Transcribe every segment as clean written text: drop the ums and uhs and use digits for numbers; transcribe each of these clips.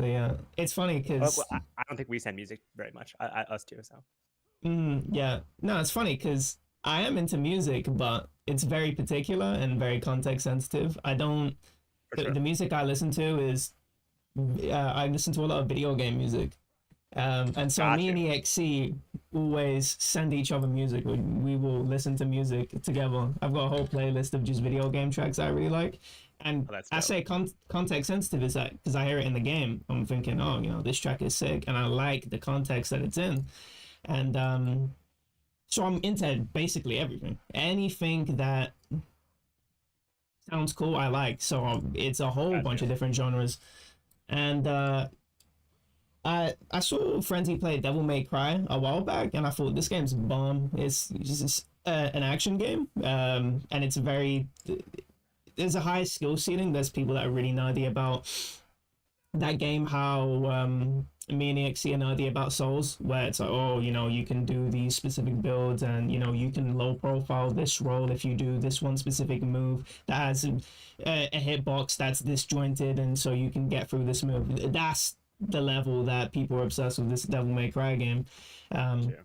Exactly. Yeah. It's funny because I don't think we send music very much. Us too. So yeah. No, it's funny because I am into music, but it's very particular and very context sensitive. I don't. for The sure. music I listen to is I listen to a lot of video game music. And so Got me and you. EXC always send each other music. We will listen to music together. I've got a whole playlist of just video game tracks I really like. And Oh, that's I dope. say context sensitive is that because I hear it in the game, I'm thinking, oh, this track is sick, and I like the context that it's in. And so I'm into basically everything. Anything that sounds cool, I like. So it's a whole Got bunch you. of different genres. And I saw Frenzy play Devil May Cry a while back, and I thought this game's bomb. It's just an action game, and it's very there's a high skill ceiling. There's people that are really nerdy about that game. How me and EXC are nerdy about Souls, where it's like, oh, you can do these specific builds, and you can low profile this role if you do this one specific move that has a hitbox that's disjointed, and so you can get through this move. That's the level that people are obsessed with this Devil May Cry game. Um, Too.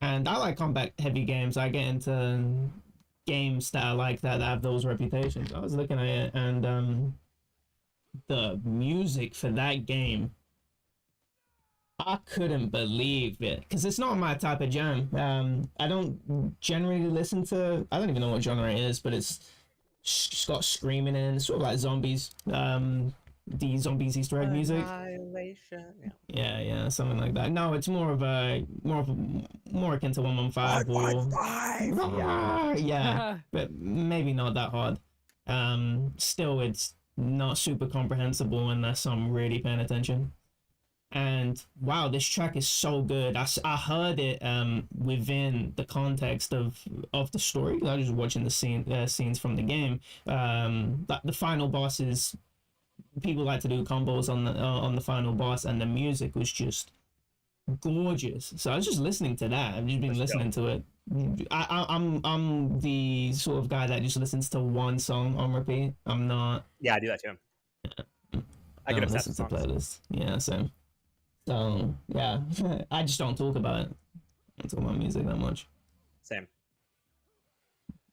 and I like combat heavy games. I get into games that I like that have those reputations. I was looking at it, and the music for that game, I couldn't believe it because it's not my type of jam. I don't generally listen to. I don't even know what genre it is, but it's got screaming in. It's sort of like zombies. The zombies Easter egg music. Annihilation. Yeah. Yeah, something like that. No, it's more more akin to 115 or 115. yeah, yeah, but maybe not that hard. Still, it's not super comprehensible unless I'm really paying attention. And wow, this track is so good. I heard it within the context of the story. I was just watching the scenes from the game. The final boss is people like to do combos on the final boss, and the music was just gorgeous. So I was just listening to that. I've just been That's listening dope. to it. I'm the sort of guy that just listens to one song on repeat. I'm not. Yeah, I do that too. I I get don't obsessed listen with to songs. playlists. Yeah, so yeah, I just don't talk about it. I don't talk about music that much. Same.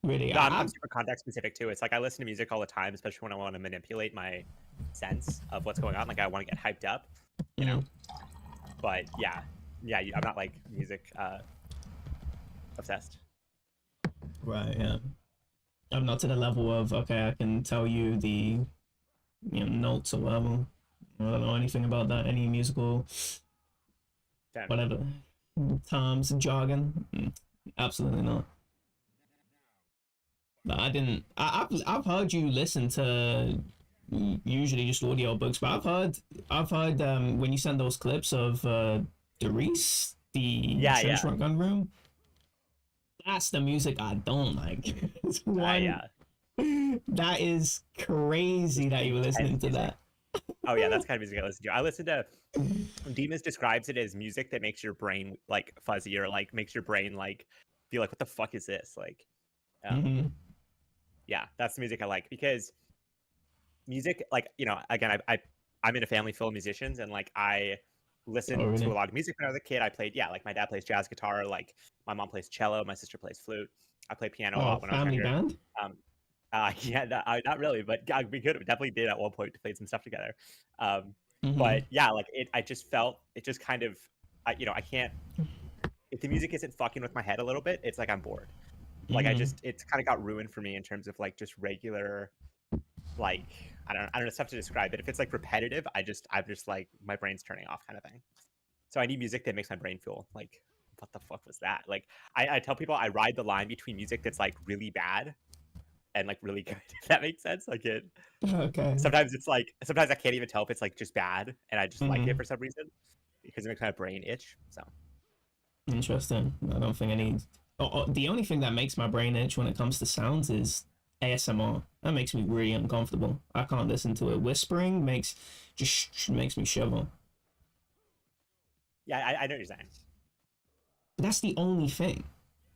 Really, No, I'm super context specific too. It's like I listen to music all the time, especially when I want to manipulate my sense of what's going on. Like I want to get hyped up, you know. But yeah, I'm not like music obsessed. right, yeah. I'm not to the level of okay, I can tell you the notes or whatever. I don't know anything about that. Any musical Damn. whatever terms and jargon. Absolutely not. But I didn't. I've heard you listen to usually just audio books, but I've heard when you send those clips of Derice, the Yeah. Shotgun Room. That's the music I don't like. It's one Yeah. that is crazy that you were Intense listening to music. that. Oh yeah, that's kind of music I listen to. I listen to Demas describes it as music that makes your brain like fuzzy or like makes your brain like feel like what the fuck is this? Like yeah, that's the music I like because music like, again I'm in a family full of musicians and like I listened to a Really? lot of music when I was a kid. I played like my dad plays jazz guitar, like my mom plays cello, my sister plays flute. I played piano a Oh, lot when I was family younger. band? Um, yeah, not really, but we could definitely did at one point to play some stuff together. But yeah, like I just felt it just kind of, I can't if the music isn't fucking with my head a little bit, it's like I'm bored. Like it's kind of got ruined for me in terms of like just regular, like I don't know stuff to describe it. If it's like repetitive, I'm just like my brain's turning off kind of thing. So I need music that makes my brain feel like what the fuck was that? Like I tell people I ride the line between music that's like really bad and like really good, if that makes sense. Like Okay. sometimes I can't even tell if it's like just bad and I just like it for some reason because it makes my brain itch. So Interesting. I don't think I need. The only thing that makes my brain itch when it comes to sounds is ASMR. That makes me really uncomfortable. I can't listen to it. Whispering just makes me shiver. yeah, I know what you're saying. That's the only thing.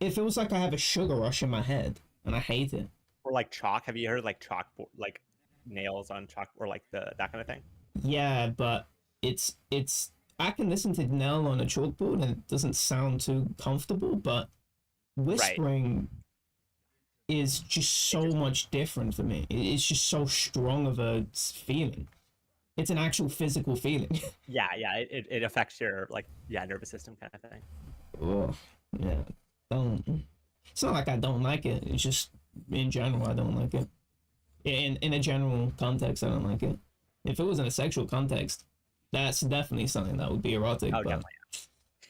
It feels like I have a sugar rush in my head, and I hate it. Or like chalk. Have you heard like chalk, like nails on chalk, or like that kind of thing? Yeah, but it's I can listen to Nell on a chalkboard and it doesn't sound too comfortable, but Right. whispering is just It so just much different for me. It's just so strong of a feeling. It's an actual physical feeling. yeah, it affects your like nervous system kind of thing. Oh, yeah. Don't. It's not like I don't like it. It's just in general I don't like it. In a general context, I don't like it. If it was in a sexual context, that's definitely something that would be erotic. Oh, But definitely.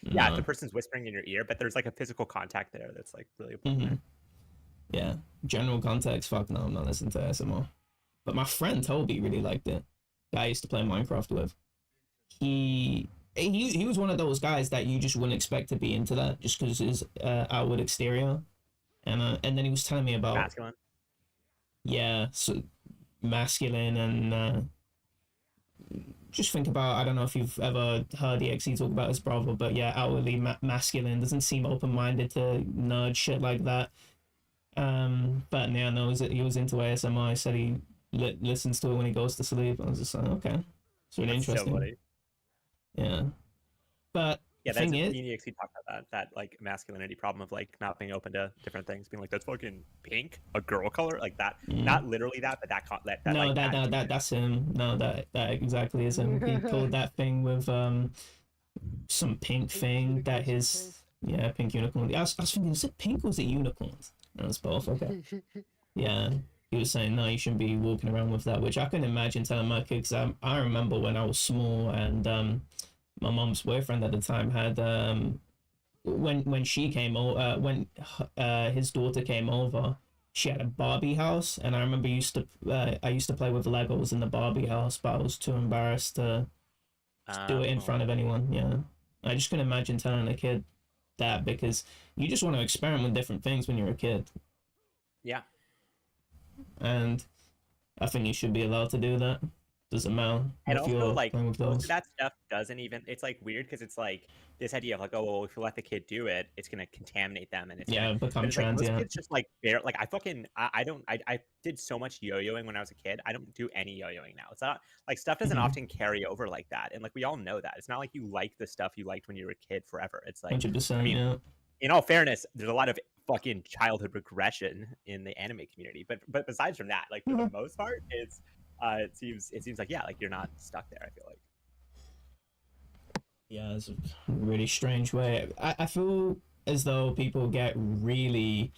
Yeah, if the no. person's whispering in your ear, but there's like a physical contact there that's like really important Mm-hmm. there. Yeah. General context. Fuck no, I'm not listening to ASMR. But my friend Toby really liked it. Guy I used to play Minecraft with. He was one of those guys that you just wouldn't expect to be into that just because his outward exterior. And then he was telling me about, Masculine. yeah, so masculine and just think about, I don't know if you've ever heard EXE talk about his brother, but yeah, outwardly masculine, doesn't seem open-minded to nerd shit like that. But yeah, no, he was into ASMR. He said he listens to it when he goes to sleep. I was just like, okay, it's really That's so interesting. funny. Yeah, but the Yeah, that's thing is, me and EXE talked about that like masculinity problem of like not being open to different things, being like that's fucking pink, a girl color, like that. Not literally that, but that no, like attitude. that's him. No, that exactly is him. He called that thing with some pink thing that his yeah pink unicorn. I was thinking, is it pink or is it unicorns? No, it's both. Okay. Yeah, he was saying no, you shouldn't be walking around with that, which I can imagine telling my kids. I remember when I was small and my mom's boyfriend at the time had when she came over when his daughter came over, she had a Barbie house, and I remember I used to play with Legos in the Barbie house, but I was too embarrassed to do it in front of Oh, anyone. Yeah, I just couldn't imagine telling a kid that because you just want to experiment with different things when you're a kid, yeah. and I think you should be allowed to do that. Doesn't matter And if also, you're like, playing with most of dolls. that stuff doesn't even, it's like weird because it's like this idea of like, oh, well, if you let the kid do it, it's going to contaminate them and it's going to, Yeah, but become it's like most transient. kids just like bear, like, I don't, I did so much yo yoing when I was a kid. I don't do any yo yoing now. It's not like stuff doesn't Mm-hmm. often carry over like that. And like, we all know that. It's not like you like the stuff you liked when you were a kid forever. It's like, I 100%. mean, Yeah. in all fairness, there's a lot of fucking childhood regression in the anime community. But besides from that, like for the most part, it seems like yeah, like you're not stuck there. I feel like Yeah, it's a really strange way. I feel as though people get really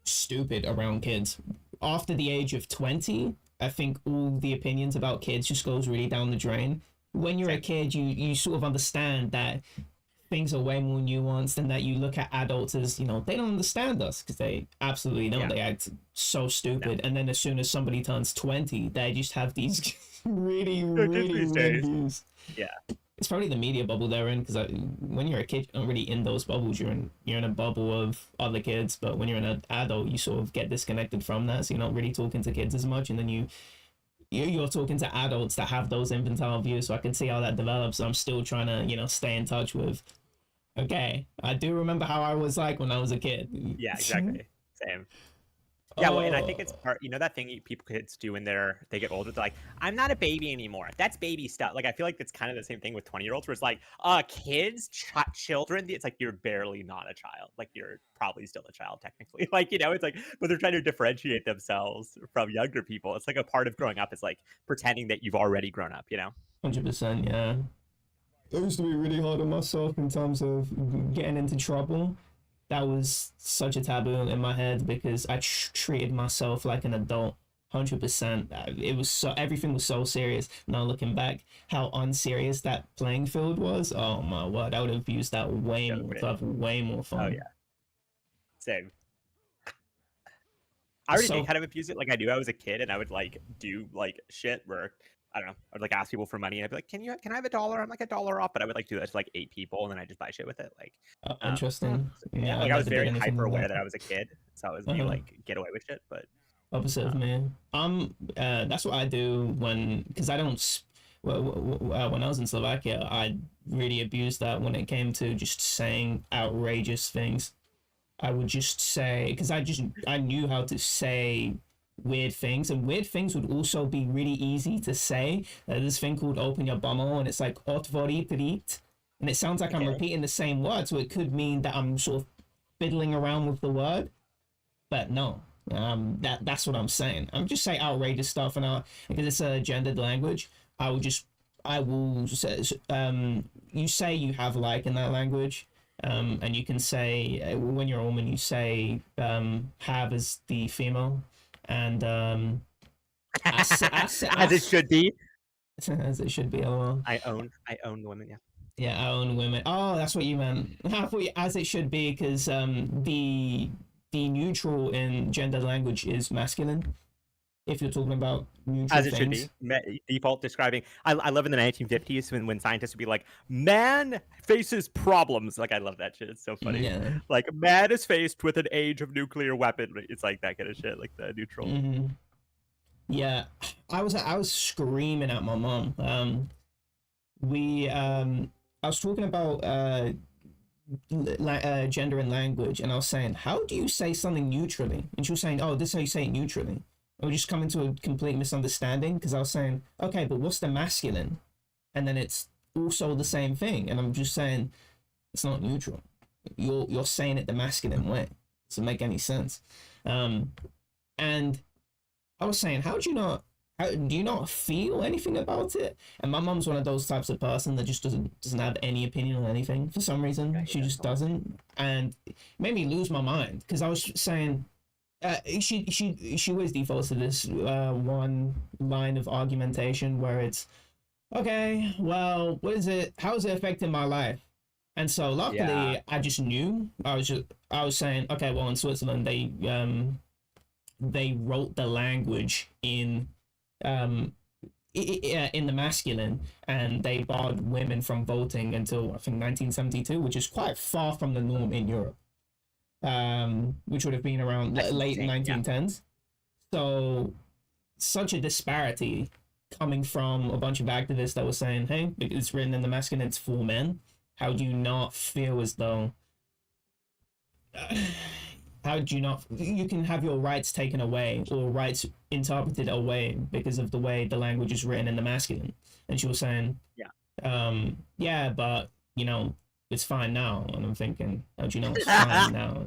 stupid around kids. After the age of 20, I think all the opinions about kids just goes really down the drain. When you're a same. kid, you sort of understand that things are way more nuanced and that you look at adults as, they don't understand us because they absolutely don't. Yeah, They act so no, stupid. And then as soon as somebody turns 20, they just have these really, no kids really these weird days. views. Yeah, It's probably the media bubble they're in because when you're a kid, you're not really in those bubbles. You're in a bubble of other kids, but when you're an adult, you sort of get disconnected from that. So you're not really talking to kids as much, and then you're talking to adults that have those infantile views. So I can see how that develops. I'm still trying to stay in touch with. Okay, I do remember how I was like when I was a kid. yeah, exactly. Same. Yeah, well, and I think it's Oh, part, that thing people kids do when they get older. They're like, I'm not a baby anymore. That's baby stuff. Like, I feel like it's kind of the same thing with 20-year-olds, where it's like, kids, children. It's like you're barely not a child. Like you're probably still a child technically. Like it's like, but they're trying to differentiate themselves from younger people. It's like a part of growing up is like pretending that you've already grown up. 100%, yeah. It used to be really hard on myself in terms of getting into trouble. That was such a taboo in my head because I treated myself like an adult. 100%. It was so everything was so serious. Now looking back, how unserious that playing field was. Oh my word! I would have used that way So more to cringe. have way more Oh fun. yeah, same. I already did So kind of abuse it. Like I knew I was a kid, and I would like do like shit where I don't know. I would like ask people for money, and I'd be like, can I have $1? I'm like $1 off, but I would like do that to like 8 people, and then I just buy shit with it. Like, interesting. yeah, Yeah, I like I was never did very anything hyper like aware that. that I was a kid, so it was me Uh-huh. like get away with shit. But Opposite of um, me. That's what I do because I don't. When I was in Slovakia, I really abused that when it came to just saying outrageous things. I would just say because I knew how to say weird things, and weird things would also be really easy to say. This thing called "open your bumhole," and it's like "otvorit," and it sounds like I'm Okay. repeating the same word, so it could mean that I'm sort of fiddling around with the word, but no. That's what I'm saying. I'm just saying outrageous stuff, and because it's a gendered language, I will say, you say you have like in that language, and you can say when you're a woman, you say have as the female, and As it should be. as it should be. LOL. I own the women. Yeah. Yeah, I own women. Oh, that's what you meant. I thought as it should be, because the neutral in gender language is masculine. If you're talking about neutral As it things. should be. Default describing. I love in the 1950s when scientists would be like, man faces problems. Like, I love that shit. It's so funny. Yeah. Like, man is faced with an age of nuclear weapon. It's like that kind of shit. Like the neutral. Mm-hmm. Yeah, I was screaming at my mom. I was talking about gender and language, and I was saying, how do you say something neutrally? And she was saying, oh, this is how you say it neutrally. And we just come into a complete misunderstanding, because I was saying, okay, but what's the masculine? And then it's also the same thing, and I'm just saying it's not neutral. You're saying it the masculine way. It doesn't make any sense. And I was saying, do you not feel anything about it? And my mom's one of those types of person that just doesn't have any opinion on anything for some reason. Yeah, she just doesn't, and it made me lose my mind, because I was saying, she always defaults to this one line of argumentation where it's, okay, well, what is it? How is it affecting my life? And so luckily, Yeah. I just knew. I was saying, okay, well, in Switzerland, they wrote the language in the masculine, and they barred women from voting until I think 1972, which is quite far from the norm in Europe, which would have been around late 1910s. So such a disparity coming from a bunch of activists that were saying, hey, it's written in the masculine, it's for men. How do you not feel as though how do you not you can have your rights taken away, or rights interpreted away, because of the way the language is written in the masculine? And she was saying, yeah, but it's fine now. And I'm thinking, how do you know it's fine now?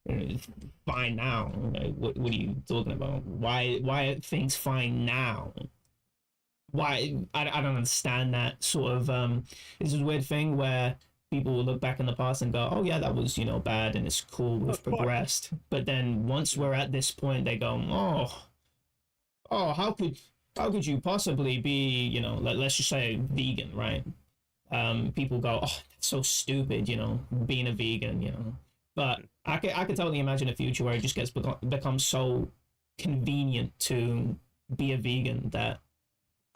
It's fine now. Like, what are you talking about? Why are things fine now? Why? I don't understand that sort of this is a weird thing where people will look back in the past and go, oh yeah, that was bad, and it's cool, we've progressed. But then once we're at this point, they go, oh, how could you possibly be, let's just say vegan, right? People go, oh, that's so stupid, being a vegan, but I could totally imagine a future where it just becomes so convenient to be a vegan that.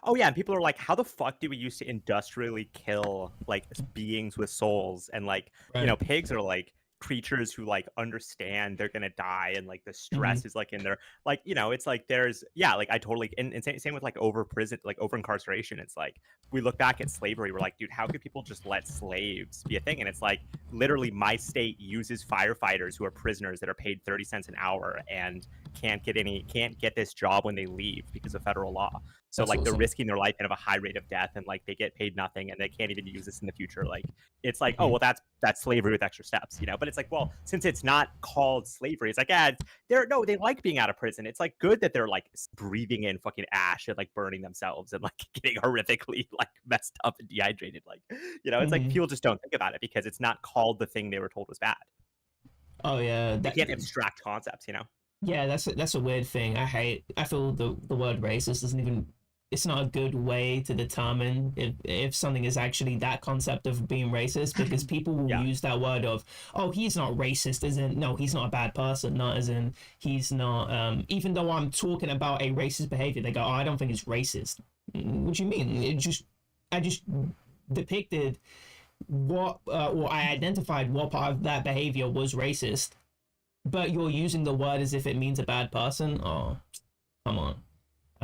Oh yeah, and people are like, how the fuck do we used to industrially kill like beings with souls? And like, Right. Pigs are like creatures who like understand they're gonna die, and like the stress is like in their like, it's like there's like I totally and same with like over incarceration. It's like we look back at slavery, we're like, dude, how could people just let slaves be a thing? And it's like literally my state uses firefighters who are prisoners that are paid 30 cents an hour and can't get this job when they leave because of federal law. So like they're risking their life and have a high rate of death, and like they get paid nothing, and they can't even use this in the future. Like it's like, oh well, that's slavery with extra steps, But it's like, well, since it's not called slavery, it's like, they like being out of prison. It's like good that they're like breathing in fucking ash and like burning themselves and like getting horrifically like messed up and dehydrated. Like it's like people just don't think about it because it's not called the thing they were told was bad. Oh yeah, they can't abstract concepts, Yeah, that's a weird thing. I feel the word racist doesn't even. It's not a good way to determine if something is actually that concept of being racist, because people will use that word of, oh, he's not racist, he's not a bad person, not as in he's not, even though I'm talking about a racist behavior, they go, oh, I don't think it's racist. What do you mean? I just depicted or I identified what part of that behavior was racist, but you're using the word as if it means a bad person? Oh, come on.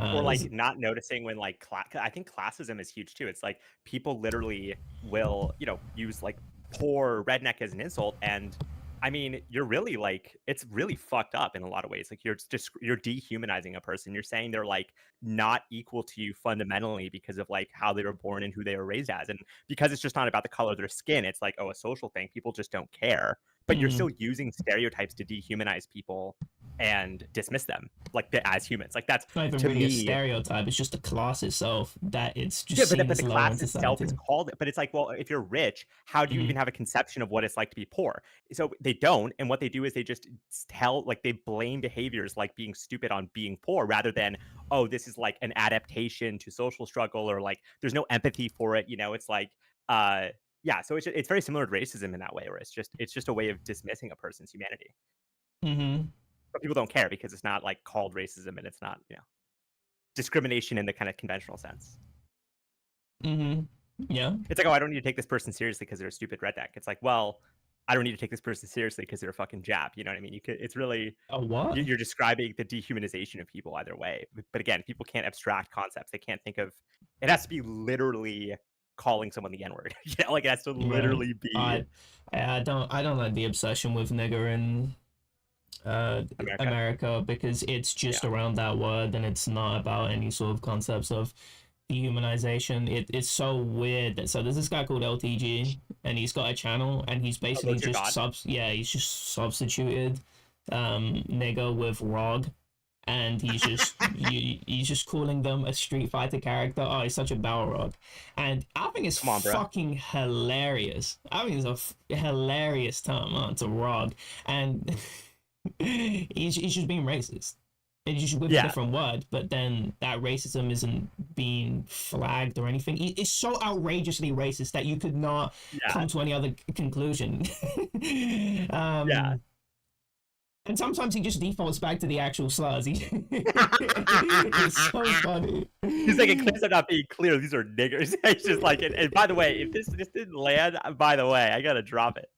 Or like not noticing when like I think classism is huge too. It's like people literally will use like poor redneck as an insult, and I mean, you're really like it's really fucked up in a lot of ways. Like you're dehumanizing a person. You're saying they're like not equal to you fundamentally because of like how they were born and who they were raised as. And because it's just not about the color of their skin, it's like, oh, a social thing. People just don't care. But you're still using stereotypes to dehumanize people and dismiss them like as humans. Like that's It's not even to really a me stereotype. It's just the class itself that it's just yeah, seen but as the lower in class itself is society. called but it's like, well, if you're rich, how do you even have a conception of what it's like to be poor? So they don't, and what they do is they just tell like they blame behaviors like being stupid on being poor rather than, oh, this is like an adaptation to social struggle or like there's no empathy for it, you know, it's like yeah, so it's very similar to racism in that way where it's just a way of dismissing a person's humanity. Mm-hmm. But people don't care because it's not like called racism and it's not, you know, discrimination in the kind of conventional sense. Mm-hmm. Yeah. It's like, oh, I don't need to take this person seriously because they're a stupid redneck. It's like, well, I don't need to take this person seriously because they're a fucking Jap. You know what I mean? You could. It's really A what? you're describing the dehumanization of people either way. But again, people can't abstract concepts. They can't think of. It has to be literally calling someone the N word. You know, like it has to Right. literally be I don't like the obsession with nigger in America. America because it's just Yeah. around that word and it's not about any sort of concepts of dehumanization. It's so weird that so there's this guy called LTG and he's got a channel and he's Oh, basically those your just God. he's just substituted nigger with rog and he's just calling them a Street Fighter character. Oh, he's such a Balrog, and I think it's Come on, bro. fucking hilarious. I think it's a hilarious term to Rog, and he's just being racist. And just with a Yeah. different word, but then that racism isn't being flagged or anything. It's so outrageously racist that you could not Yeah. come to any other conclusion. Yeah. And sometimes he just defaults back to the actual slurs. It's so funny. He's like, in clips are not being clear. These are niggers. It's just like, and by the way, if this didn't land, by the way, I gotta drop it.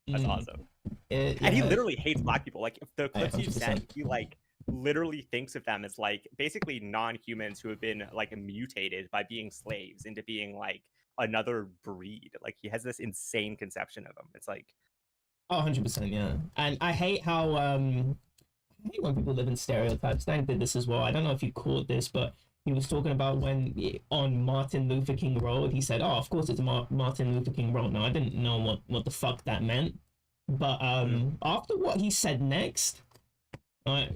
That's awesome. And he literally hates black people. Like if the clips you sent, he like literally thinks of them as like basically non-humans who have been like mutated by being slaves into being like another breed. Like he has this insane conception of them. It's like, oh, 100%, yeah. And I hate how I hate when people live in stereotypes. Dan did this as well. I don't know if you caught this, but he was talking about when on Martin Luther King Road, he said, "Oh, of course it's Martin Luther King Road." Now I didn't know what the fuck that meant, but after what he said next, I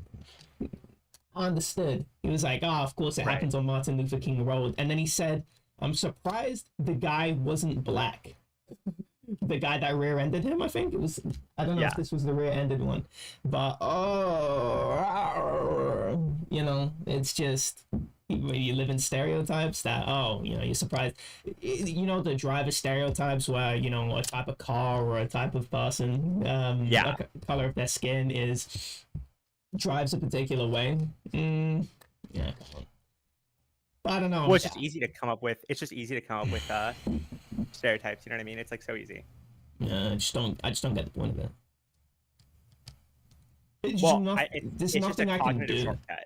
understood. He was like, "Ah, of course it happens on Martin Luther King Road," and then he said, "I'm surprised the guy wasn't black." The guy that rear-ended him, I think it was. I don't know if this was the rear-ended one, but you know, it's just you live in stereotypes that you're surprised. You know the driver stereotypes where a type of car or a type of person, like color of their skin is drives a particular way. Yeah. I don't know. Well, it's just easy to come up with. It's just easy to come up with stereotypes. You know what I mean? It's like so easy. Yeah, I just don't get the point of it. There's nothing I can do. Shortcut.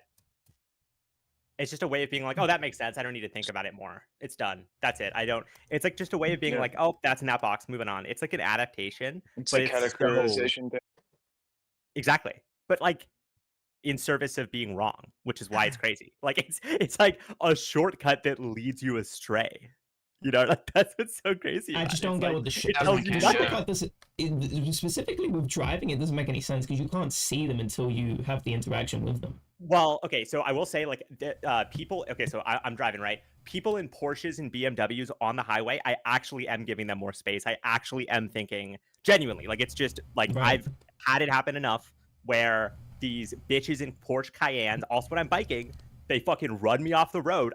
It's just a way of being like, oh, that makes sense. I don't need to think about it more. It's done. That's it. I don't. It's like just a way of being like, oh, that's in that box. Moving on. It's like an adaptation. It's but a categorization. Exactly. But like in service of being wrong, which is why it's crazy. Like it's like a shortcut that leads you astray. You know, like that's what's so crazy. I just don't get what the shit. Specifically with driving, it doesn't make any sense because you can't see them until you have the interaction with them. Well, okay, so I will say, like, people. Okay, so I'm driving, right? People in Porsches and BMWs on the highway, I actually am giving them more space. I actually am thinking genuinely, like, it's just like I've had it happen enough where these bitches in Porsche Cayennes, also when I'm biking, they fucking run me off the road.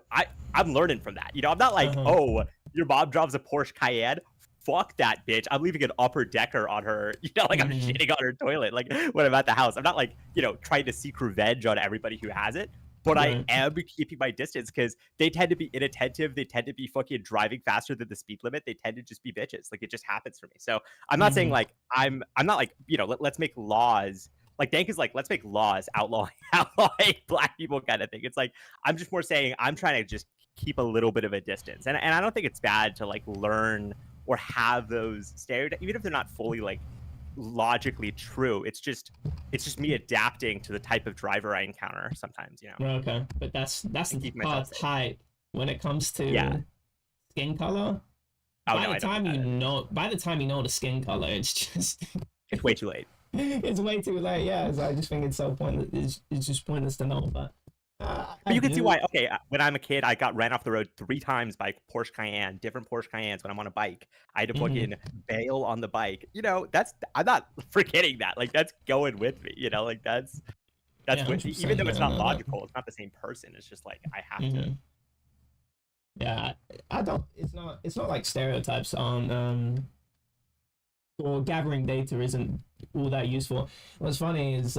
I'm learning from that. You know, I'm not like, oh, your mom drives a Porsche Cayenne. Fuck that bitch. I'm leaving an upper decker on her, you know, like I'm shitting on her toilet, like when I'm at the house. I'm not like, trying to seek revenge on everybody who has it, but I am keeping my distance because they tend to be inattentive. They tend to be fucking driving faster than the speed limit. They tend to just be bitches. Like it just happens for me. So I'm not saying like, I'm not like, let's make laws. Like Dank is like, let's make laws outlawing black people kind of thing. It's like, I'm just more saying I'm trying to just keep a little bit of a distance. And I don't think it's bad to like learn or have those stereotypes, even if they're not fully like logically true. It's just me adapting to the type of driver I encounter sometimes, you know. Okay, but that's And the keep myself hard safe. type when it comes Yeah. to skin color. Oh By no, the I don't time think that is. by the time you know the skin color, it's just It's way too late. it's way too late. Yeah, so I just think it's so pointless. It's just pointless to know. But But I you can see do. why. Okay, when I'm a kid, I got ran off the road 3 times by Porsche Cayenne, different Porsche Cayennes. When I'm on a bike, I had to plug in bail on the bike. You know, I'm not forgetting that. Like that's going with me. You know, like that's Yeah, what, even 100%. though Yeah, it's I not know that. logical, it's not the same person. It's just like I have to. Yeah, I don't. It's not like stereotypes on or gathering data isn't all that useful. What's funny is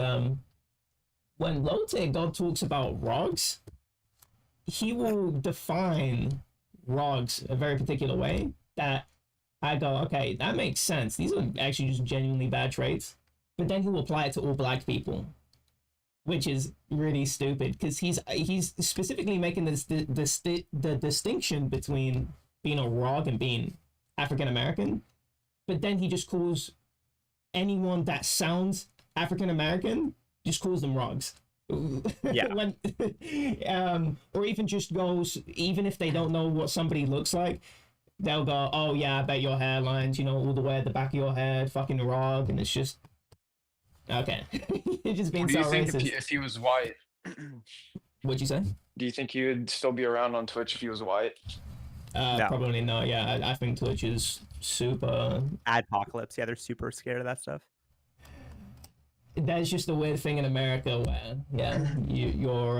when Lotte God talks about rogs, he will define rogs a very particular way that I go, okay, that makes sense. These are actually just genuinely bad traits. But then he will apply it to all black people, which is really stupid because he's specifically making the distinction between being a rog and being African American. But then he just calls anyone that sounds African American, just calls them rogs. Yeah. When, or even just goes, even if they don't know what somebody looks like, they'll go, oh yeah, I bet your hairlines, you know, all the way at the back of your head, fucking rog, and it's just okay. It's just being What do so you think racist. if he was white? What'd you say? Do you think he would still be around on Twitch if he was white? No. Probably not. Yeah, I think Twitch is super. Adpocalypse. Yeah, they're super scared of that stuff. That's just a weird thing in America where, yeah, you're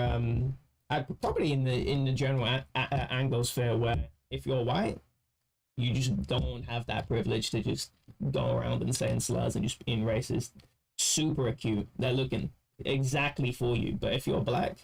probably in the general Anglosphere where if you're white, you just don't have that privilege to just go around and saying slurs and just being racist. Super acute. They're looking exactly for you. But if you're black,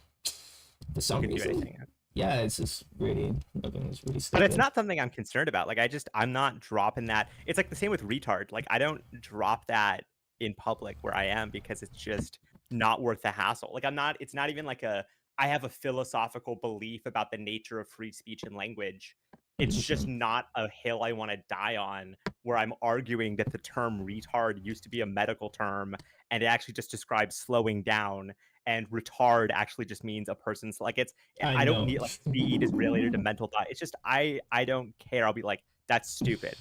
for some reason, yeah, it's just really, it's really stupid. But it's not something I'm concerned about. Like I'm not dropping that. It's like the same with retard. Like I don't drop that in public where I am because it's just not worth the hassle. Like it's not even like I have a philosophical belief about the nature of free speech and language. It's just not a hill I want to die on where I'm arguing that the term retard used to be a medical term and it actually just describes slowing down, and retard actually just means a person's like I don't need like speed is related to mental thought. It's just I don't care. I'll be like, that's stupid.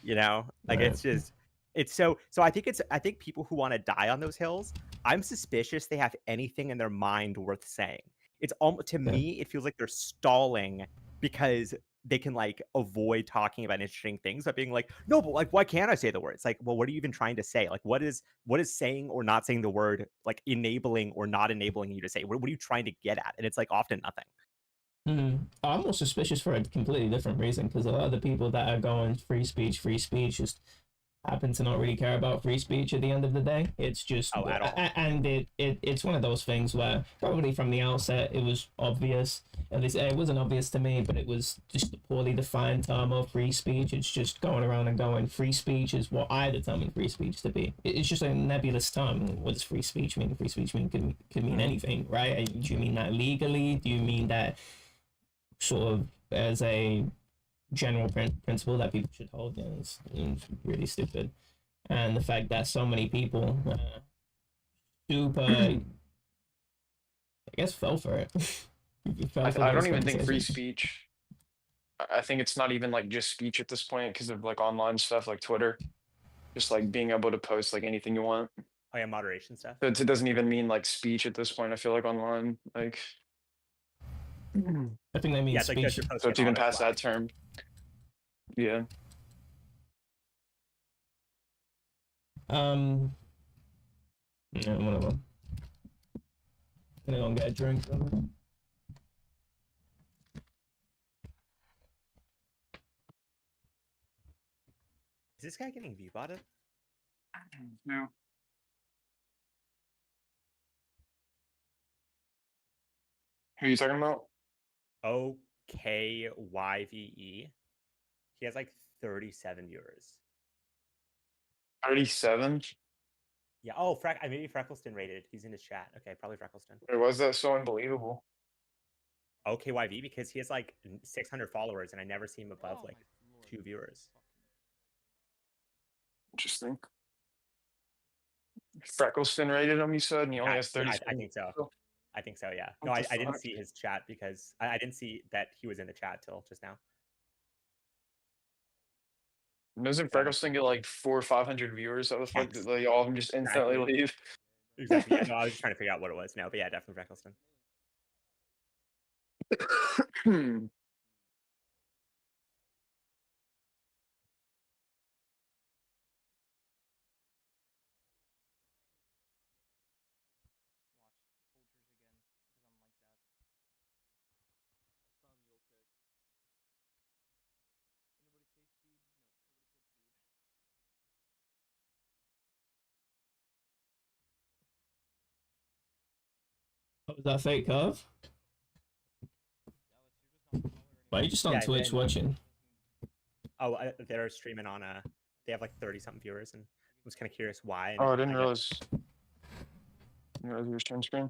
You know? Like Right. it's just it's so I think people who want to die on those hills, I'm suspicious they have anything in their mind worth saying. It's almost to me, it feels like they're stalling because they can like avoid talking about interesting things by being like, no, but like, why can't I say the word? It's like, well, what are you even trying to say? Like, what is saying or not saying the word like enabling or not enabling you to say? What are you trying to get at? And it's like often nothing. I'm more suspicious for a completely different reason because a lot of the people that are going free speech just happen to not really care about free speech at the end of the day. It's just at all. And it's one of those things where probably from the outset it was obvious. At least it wasn't obvious to me, but it was just a poorly defined term of free speech. It's just going around and going free speech is what I determine free speech to be. It's just a nebulous term. What does free speech mean? Free speech could mean anything, right? Do you mean that legally? Do you mean that sort of as a general principle that people should hold? You know, it's really stupid. And the fact that so many people super, I guess, fell for it. I don't even think free speech. I think it's not even like just speech at this point because of like online stuff like Twitter, just like being able to post like anything you want. Oh yeah, moderation stuff. So it doesn't even mean like speech at this point. I feel like online, like I think they mean speech. Like so it's even past that term. Yeah. Yeah, whatever. I'm gonna go and get a drink. Is this guy getting V-botted? No. Who are you talking about? OKYVE. He has like 37 viewers. 37? Yeah. Oh, maybe Freckleston rated. He's in his chat. Okay, probably Freckleston. Why was that so unbelievable? OKYV because he has like 600 followers and I never see him above like 2 viewers. Interesting. Freckleston rated him, you said, and he only has 30 I think so. I think so, yeah. No, What the I didn't fuck? see his chat because I didn't see that he was in the chat till just now. Doesn't So, Freckleston get like 400 or 500 viewers? How the fuck did yes, like all of them just instantly exactly. leave? Exactly. Yeah, no, I was just trying to figure out what it was. No, but yeah, definitely Freckleston. What was that fake curve? Why are you just on Yeah, Twitch watching? Oh, they're streaming on they have like 30 something viewers, and I was kind of curious why. And Oh, I then didn't realize. You realize you were sharing screen.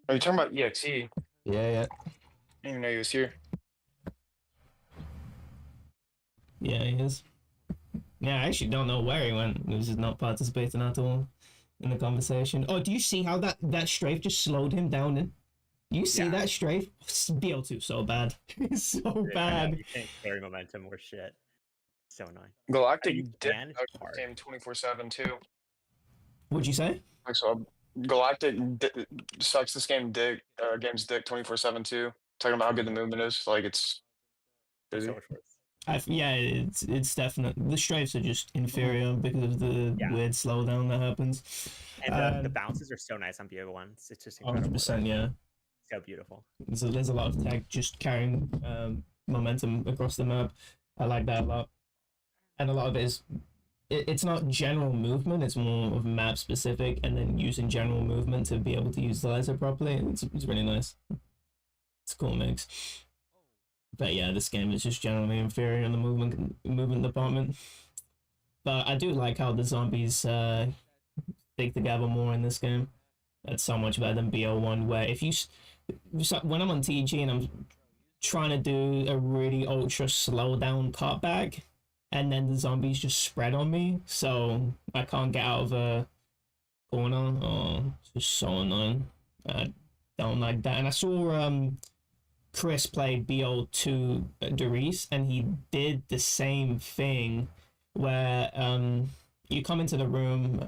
Are you talking about EXE? Yeah. I didn't even know he was here. Yeah, he is. Yeah, I actually don't know where he went. He was just not participating at all in the conversation. Oh, do you see how that strafe just slowed him down? In you see that strafe? BO2 so bad. It's so bad. You can't carry momentum or shit. So annoying. Galactic did game 24/7 too. What'd you say? So Galactic sucks this game dick. Game's dick 24/7 too. Talking about how good the movement is. Like it's busy. So much worse. Yeah, it's definitely the strafes are just inferior because of the weird slowdown that happens. And the bounces are so nice on BO1. It's just incredible. 100%, yeah. So beautiful. So there's a lot of tech just carrying momentum across the map. I like that a lot. And a lot of it is it's not general movement, it's more of map specific, and then using general movement to be able to use the laser properly. It's really nice. It's a cool mix. But yeah, this game is just generally inferior in the movement department. But I do like how the zombies stick together more in this game. That's so much better than BO1, where if you when I'm on TG and I'm trying to do a really ultra slow down cutback, and then the zombies just spread on me, so I can't get out of a corner. Oh, it's just so annoying. I don't like that. And I saw Chris play BO2 Doris, and he did the same thing where you come into the room,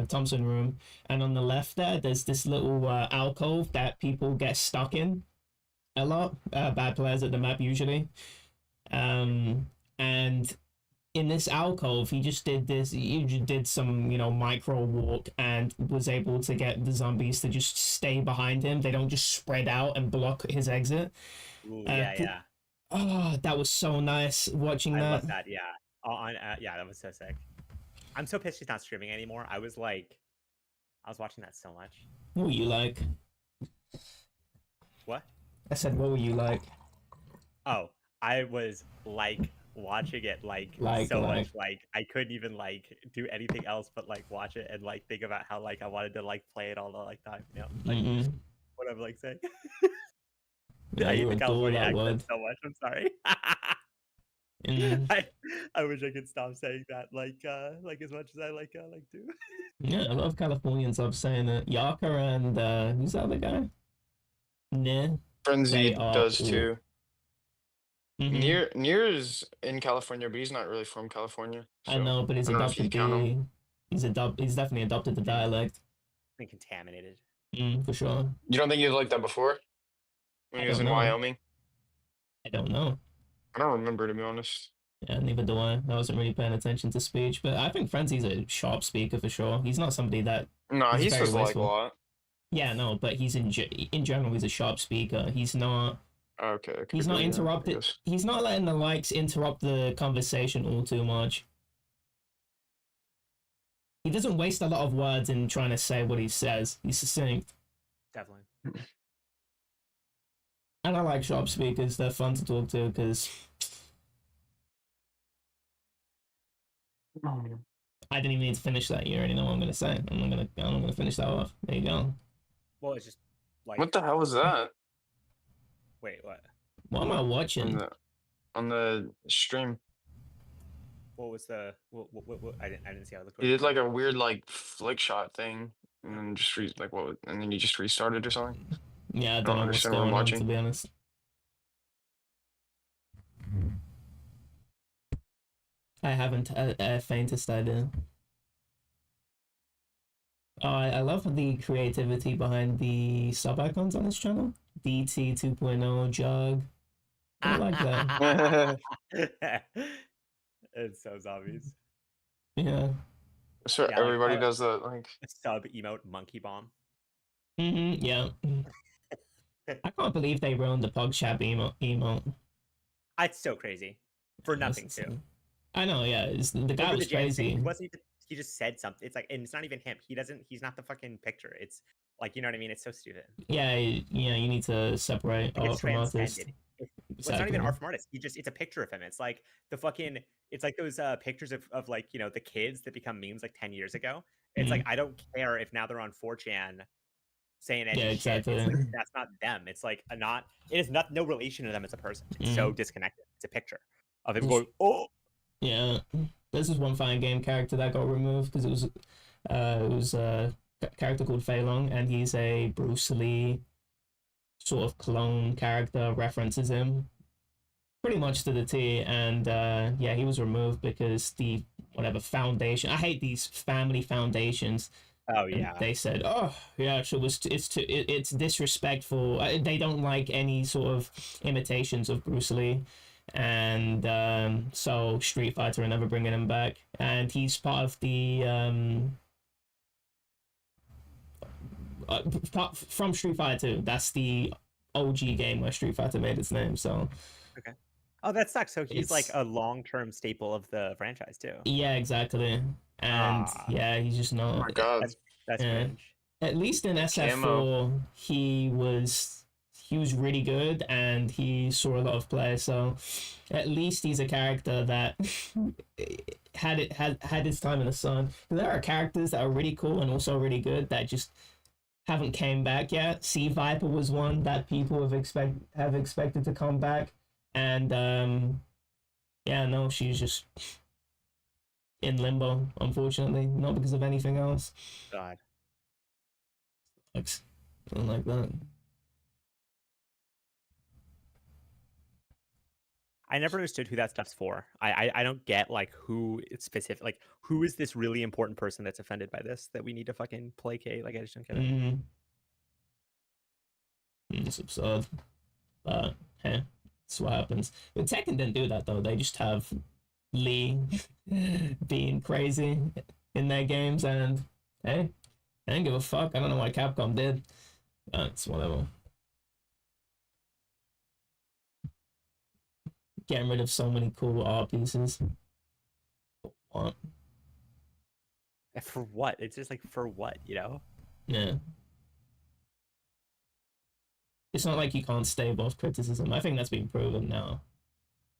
Thompson room, and on the left there's this little alcove that people get stuck in a lot. Bad players at the map usually. And in this alcove, he just did some, micro walk and was able to get the zombies to just stay behind him. They don't just spread out and block his exit. Ooh, yeah. Oh, that was so nice watching that. I love that, yeah. Yeah, that was so sick. I'm so pissed she's not streaming anymore. I was watching that so much. What were you like? What? I said, what were you like? Oh, I was watching it so much. I couldn't even do anything else but watch it and think about how I wanted to play it all the time. What I'm saying. Yeah, I hate the California accent so much. I'm sorry. I wish I could stop saying that as much as I like to. Yeah, a lot of Californians love saying it. Yaka and who's the other guy? Nah. Frenzy does too. Mm-hmm. Near is in California, but he's not really from California. So I know, but he's adopted he's definitely adopted the dialect. Been contaminated. For sure. You don't think he was like that before? When he was in Wyoming? I don't know. I don't remember, to be honest. Yeah, neither do I. I wasn't really paying attention to speech, but I think Frenzy's a sharp speaker for sure. He's not somebody that. No, he's supposed to a lot. Yeah, no, but he's in general, he's a sharp speaker. He's not. Okay. He's not interrupted. He's not letting the likes interrupt the conversation all too much. He doesn't waste a lot of words in trying to say what he says. He's succinct. Definitely. And I like sharp speakers. They're fun to talk to because I didn't even need to finish that. You already know what I'm gonna say. I'm gonna finish that off. There you go. Well, it's just what the hell was that? Wait, what? What am I watching? On the stream. What was the what I didn't see how it looked. He did like a weird like flick shot thing, and then just and then he just restarted or something. Yeah, I I don't don't know what's understand what I'm going on, to watching. be honest. I haven't a faintest idea. Oh, I love the creativity behind the sub icons on this channel. DT 2.0, Jug. I like that. It's so zombies. Yeah. So Yeah, like everybody does that, like a sub emote monkey bomb. Yeah. I can't believe they ruined the PogChamp emote. It's so crazy for nothing too. I know, yeah. The guy was crazy. He wasn't even. He just said something. It's like, and it's not even him. He doesn't. He's not the fucking picture. It's like, you know what I mean? It's so stupid. Yeah, you need to separate Like, art from artist. It's not even art from artist. It's a picture of him. It's like the fucking. It's like those pictures of like, you know, the kids that become memes like 10 years ago. It's like, I don't care if now they're on 4chan saying any shit. It's like, that's not them. It's like it is no relation to them as a person. It's so disconnected. It's a picture of him going, oh. Yeah, this is one fine game character that got removed because it was a character called Fei Long, and he's a Bruce Lee sort of clone character, references him pretty much to the T, and yeah, he was removed because the whatever foundation. I hate these family foundations. Oh yeah. They said, "Oh yeah, so it's disrespectful. They don't like any sort of imitations of Bruce Lee." And so Street Fighter are never bringing him back, and he's part of the from Street Fighter 2. That's the OG game where Street Fighter made its name. So okay. Oh, that sucks. So he's like a long-term staple of the franchise too. Yeah, exactly. And yeah, he's just not. Oh my god, that's cringe. At least in SF4, he was really good, and he saw a lot of play. So at least he's a character that had his time in the sun. There are characters that are really cool and also really good that just haven't came back yet. Sea Viper was one that people have expected to come back, and yeah, no, she's just in limbo, unfortunately, not because of anything else. God, something like that. I never understood who that stuff's for. I don't get like who it's specific. Like, who is this really important person that's offended by this that we need to fucking placate? Like, I just don't get it. It's absurd, but hey, that's what happens. But Tekken didn't do that though. They just have Lee being crazy in their games, and hey, I didn't give a fuck. I don't know why Capcom did. It's whatever. Getting rid of so many cool art pieces. What? For what? It's just like, for what, you know? Yeah. It's not like you can't stay above criticism. I think that's been proven now.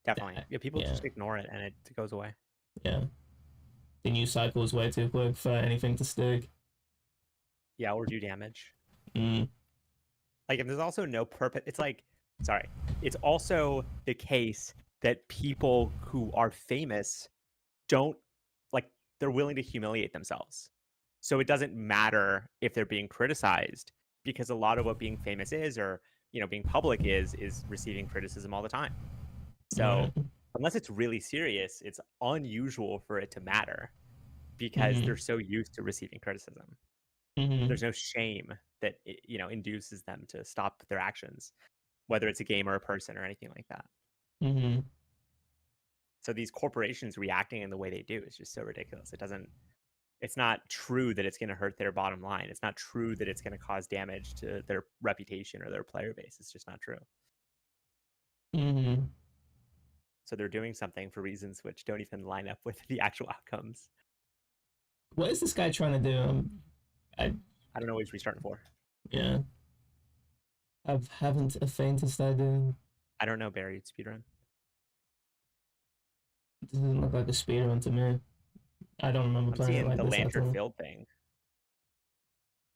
Definitely. Yeah, people just ignore it and it goes away. Yeah. The news cycle is way too quick for anything to stick. Yeah, or do damage. Like, and there's also no purpose. It's like, sorry. It's also the case that people who are famous don't, like, they're willing to humiliate themselves. So it doesn't matter if they're being criticized, because a lot of what being famous is, or, you know, being public is receiving criticism all the time. So unless it's really serious, it's unusual for it to matter, because they're so used to receiving criticism. There's no shame that it, you know, induces them to stop their actions, whether it's a game or a person or anything like that. So these corporations reacting in the way they do is just so ridiculous. It's not true that it's going to hurt their bottom line. It's not true that it's going to cause damage to their reputation or their player base. It's just not true. So they're doing something for reasons which don't even line up with the actual outcomes. What is this guy trying to do? I don't know what he's restarting for. Yeah. I haven't a faintest idea. I don't know, Barry. It's speedrun. It doesn't look like a speedrun to me. I don't remember playing it like the this. lantern field thing.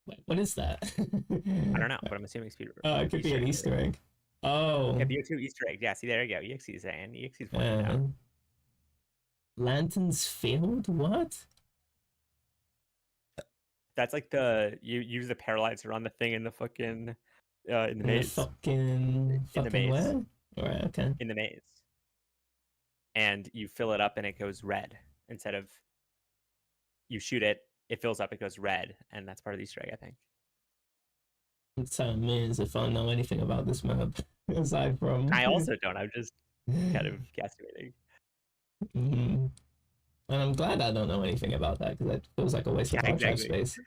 Wait, what is that? I don't know, but I'm assuming speedrun. Oh, it could be an Easter egg. Oh. Yeah, BO2 Easter egg. Yeah, see, there you go. EXE's saying. EXE's pointing out. Lanterns Field? What? That's like you use the paralyzer on the thing in the fucking in the In the maze. fucking In the maze. where? Alright, okay. In the maze. And you fill it up and it goes red instead of you shoot it, it fills up, it goes red, and that's part of the Easter egg, I think. Tell me as if I know anything about this map aside from. I also don't. I'm just kind of guesstimating. Mm-hmm. And I'm glad I don't know anything about that because it feels like a waste of archive space.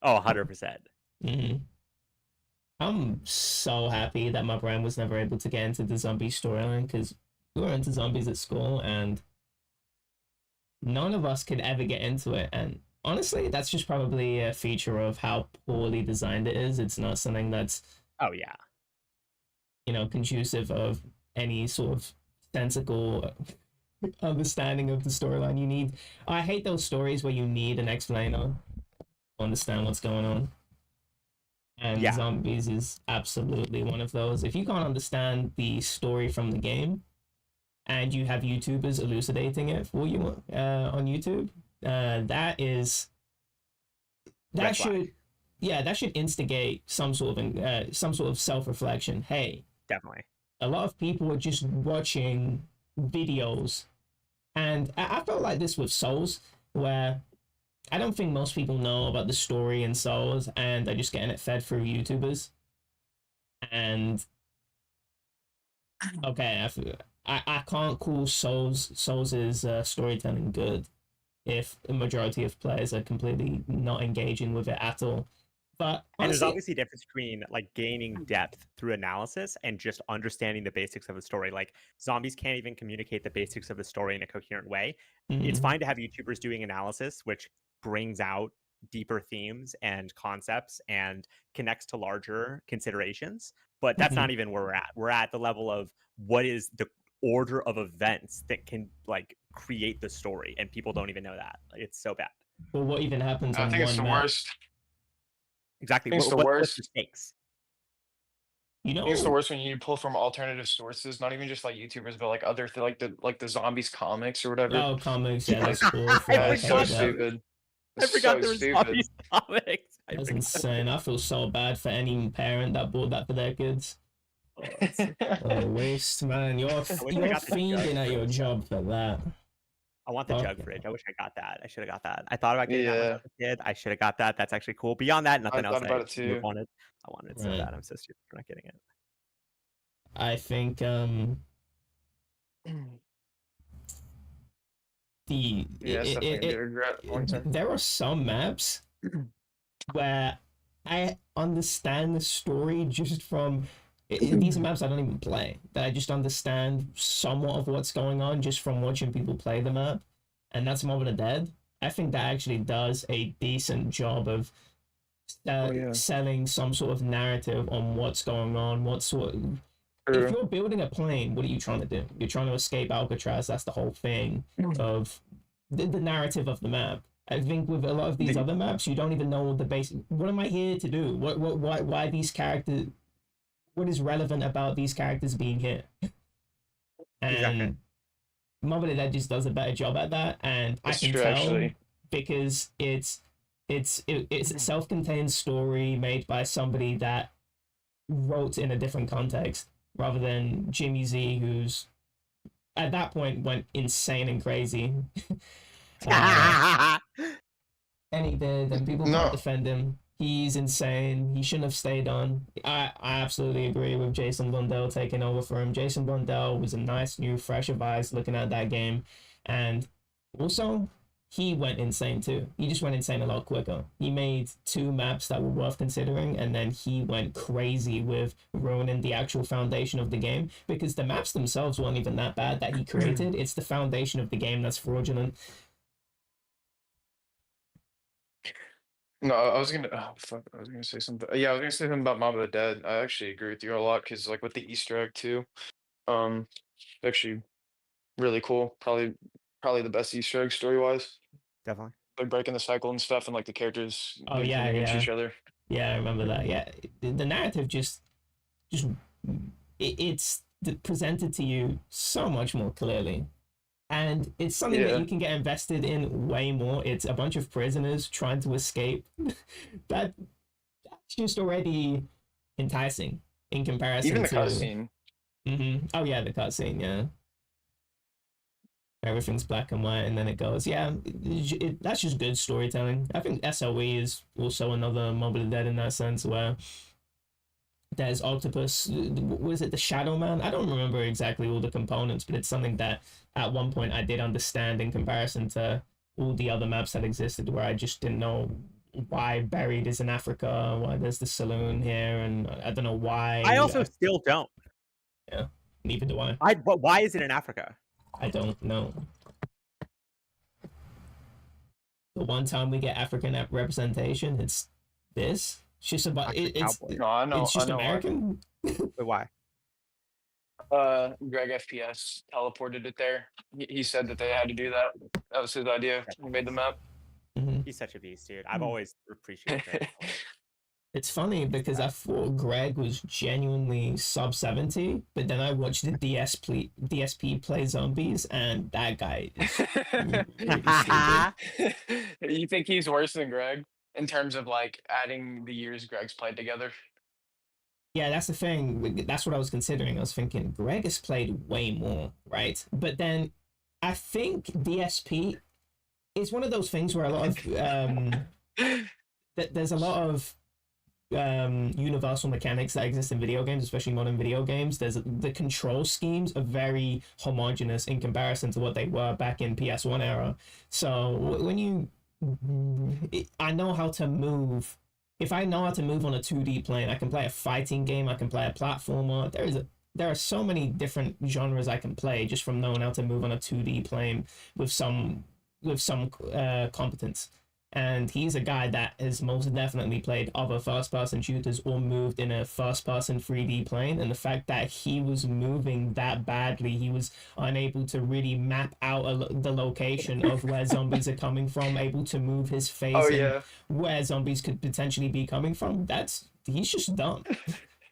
Oh, 100%. Mm-hmm. I'm so happy that my brain was never able to get into the zombie storyline because we were into zombies at school and none of us could ever get into it. And honestly, that's just probably a feature of how poorly designed it is. It's not something that's, oh yeah, conducive of any sort of sensible understanding of the storyline. I hate those stories where you need an explainer to understand what's going on. And zombies is absolutely one of those. If you can't understand the story from the game and you have YouTubers elucidating it for you on YouTube, that should instigate some sort of self-reflection. Hey, definitely. A lot of people are just watching videos, and I felt like this with Souls, where I don't think most people know about the story in Souls, and they're just getting it fed through YouTubers. And okay, I can't call Souls's storytelling good if the majority of players are completely not engaging with it at all. But honestly, and there's obviously a difference between like gaining depth through analysis and just understanding the basics of a story. Like zombies can't even communicate the basics of the story in a coherent way. It's fine to have YouTubers doing analysis, which brings out deeper themes and concepts and connects to larger considerations. But that's not even where we're at. We're at the level of what is the order of events that can like create the story, and people don't even know that. Like, it's so bad. Well, what even happens? I think it's the worst. Exactly. It's the worst. What's the stakes? It's the worst when you pull from alternative sources, not even just like YouTubers, but like other like the zombies comics or whatever. Oh, comics, yeah, that's cool. That's so stupid. I forgot there was zombies comics. That's insane. I feel so bad for any parent that bought that for their kids. What a waste, man. You're fiending at your job for that. I want the jug fridge. I wish I got that. I should have got that. I thought about getting that when I was a kid. I should have got that. That's actually cool. Beyond that, nothing else. About it too. I wanted it so bad. I'm so stupid for not getting it. I think there are some maps where I understand the story just from these maps I don't even play, that I just understand somewhat of what's going on just from watching people play the map, and that's Mob of the Dead. I think that actually does a decent job of selling some sort of narrative on what's going on, if you're building a plane, what are you trying to do? You're trying to escape Alcatraz. That's the whole thing of the narrative of the map. I think with a lot of these other maps, you don't even know the basic. What am I here to do? Why these characters? What is relevant about these characters being here? And Mob of the Dead just does a better job at that, and I can tell because it's a self-contained story made by somebody that wrote in a different context, rather than Jimmy Z, who's at that point went insane and crazy. And he did, and people can't defend him. He's insane. He shouldn't have stayed on. I absolutely agree with Jason Blundell taking over for him. Jason Blundell was a nice, new, fresh of eyes looking at that game. And also, he went insane too. He just went insane a lot quicker. He made 2 maps that were worth considering, and then he went crazy with ruining the actual foundation of the game, because the maps themselves weren't even that bad that he created. It's the foundation of the game that's fraudulent. No, I was gonna say something. Yeah, I was gonna say something about Mob of the Dead. I actually agree with you a lot because like with the Easter egg too, actually really cool. Probably the best Easter egg story wise. Definitely. Like breaking the cycle and stuff, and like the characters against each other. Yeah, I remember that. Yeah, the narrative it's presented to you so much more clearly. And it's something that Yeah. you can get invested in way more. It's a bunch of prisoners trying to escape. that that's just already enticing in Even comparison the to. cutscene. Oh yeah, the cutscene. Yeah, everything's black and white, and then it goes. Yeah, that's just good storytelling. I think SOE is also another Mob of the Dead in that sense, where there's Octopus. Was it the Shadow Man? I don't remember exactly all the components, but it's something that at one point I did understand in comparison to all the other maps that existed, where I just didn't know why Buried is in Africa, why there's the saloon here, and I don't know why. I also still don't. Yeah, neither do I. But why is it in Africa? I don't know. The one time we get African representation, it's this. It's just about it's Cowboy. No, I know. it's just I know American. But why? Greg FPS teleported it there. He said that they had to do that. That was his idea. He made the map. He's such a beast, dude. I've always appreciated Greg. It's funny because I thought Greg was genuinely sub 70, but then I watched the DSP play zombies, and that guy is really stupid. You think he's worse than Greg in terms of like adding the years Greg's played together? Yeah, that's the thing. That's what I was considering. I was thinking Greg has played way more, right? But then I think DSP is one of those things where a lot of there's a lot of universal mechanics that exist in video games, especially modern video games. The control schemes are very homogeneous in comparison to what they were back in PS1 era. So when I know how to move. If I know how to move on a 2D plane, I can play a fighting game, I can play a platformer. There are so many different genres I can play just from knowing how to move on a 2D plane with some competence. And he's a guy that has most definitely played other first-person shooters or moved in a first-person 3D plane. And the fact that he was moving that badly, he was unable to really map out the location of where zombies are coming from, able to move his face and where zombies could potentially be coming from. He's just dumb.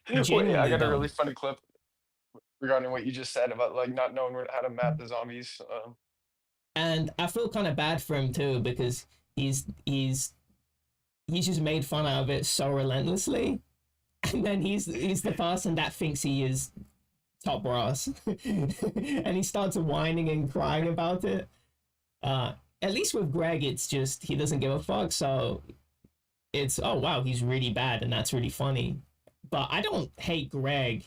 Wait, I got dumb. a really funny clip regarding what you just said about like not knowing how to map the zombies. And I feel kind of bad for him too, because he's just made fun out of it so relentlessly, and then he's the person that thinks he is top brass, and he starts whining and crying about it. At least with Greg, it's just he doesn't give a fuck. So it's, oh wow, he's really bad, and that's really funny. But I don't hate Greg.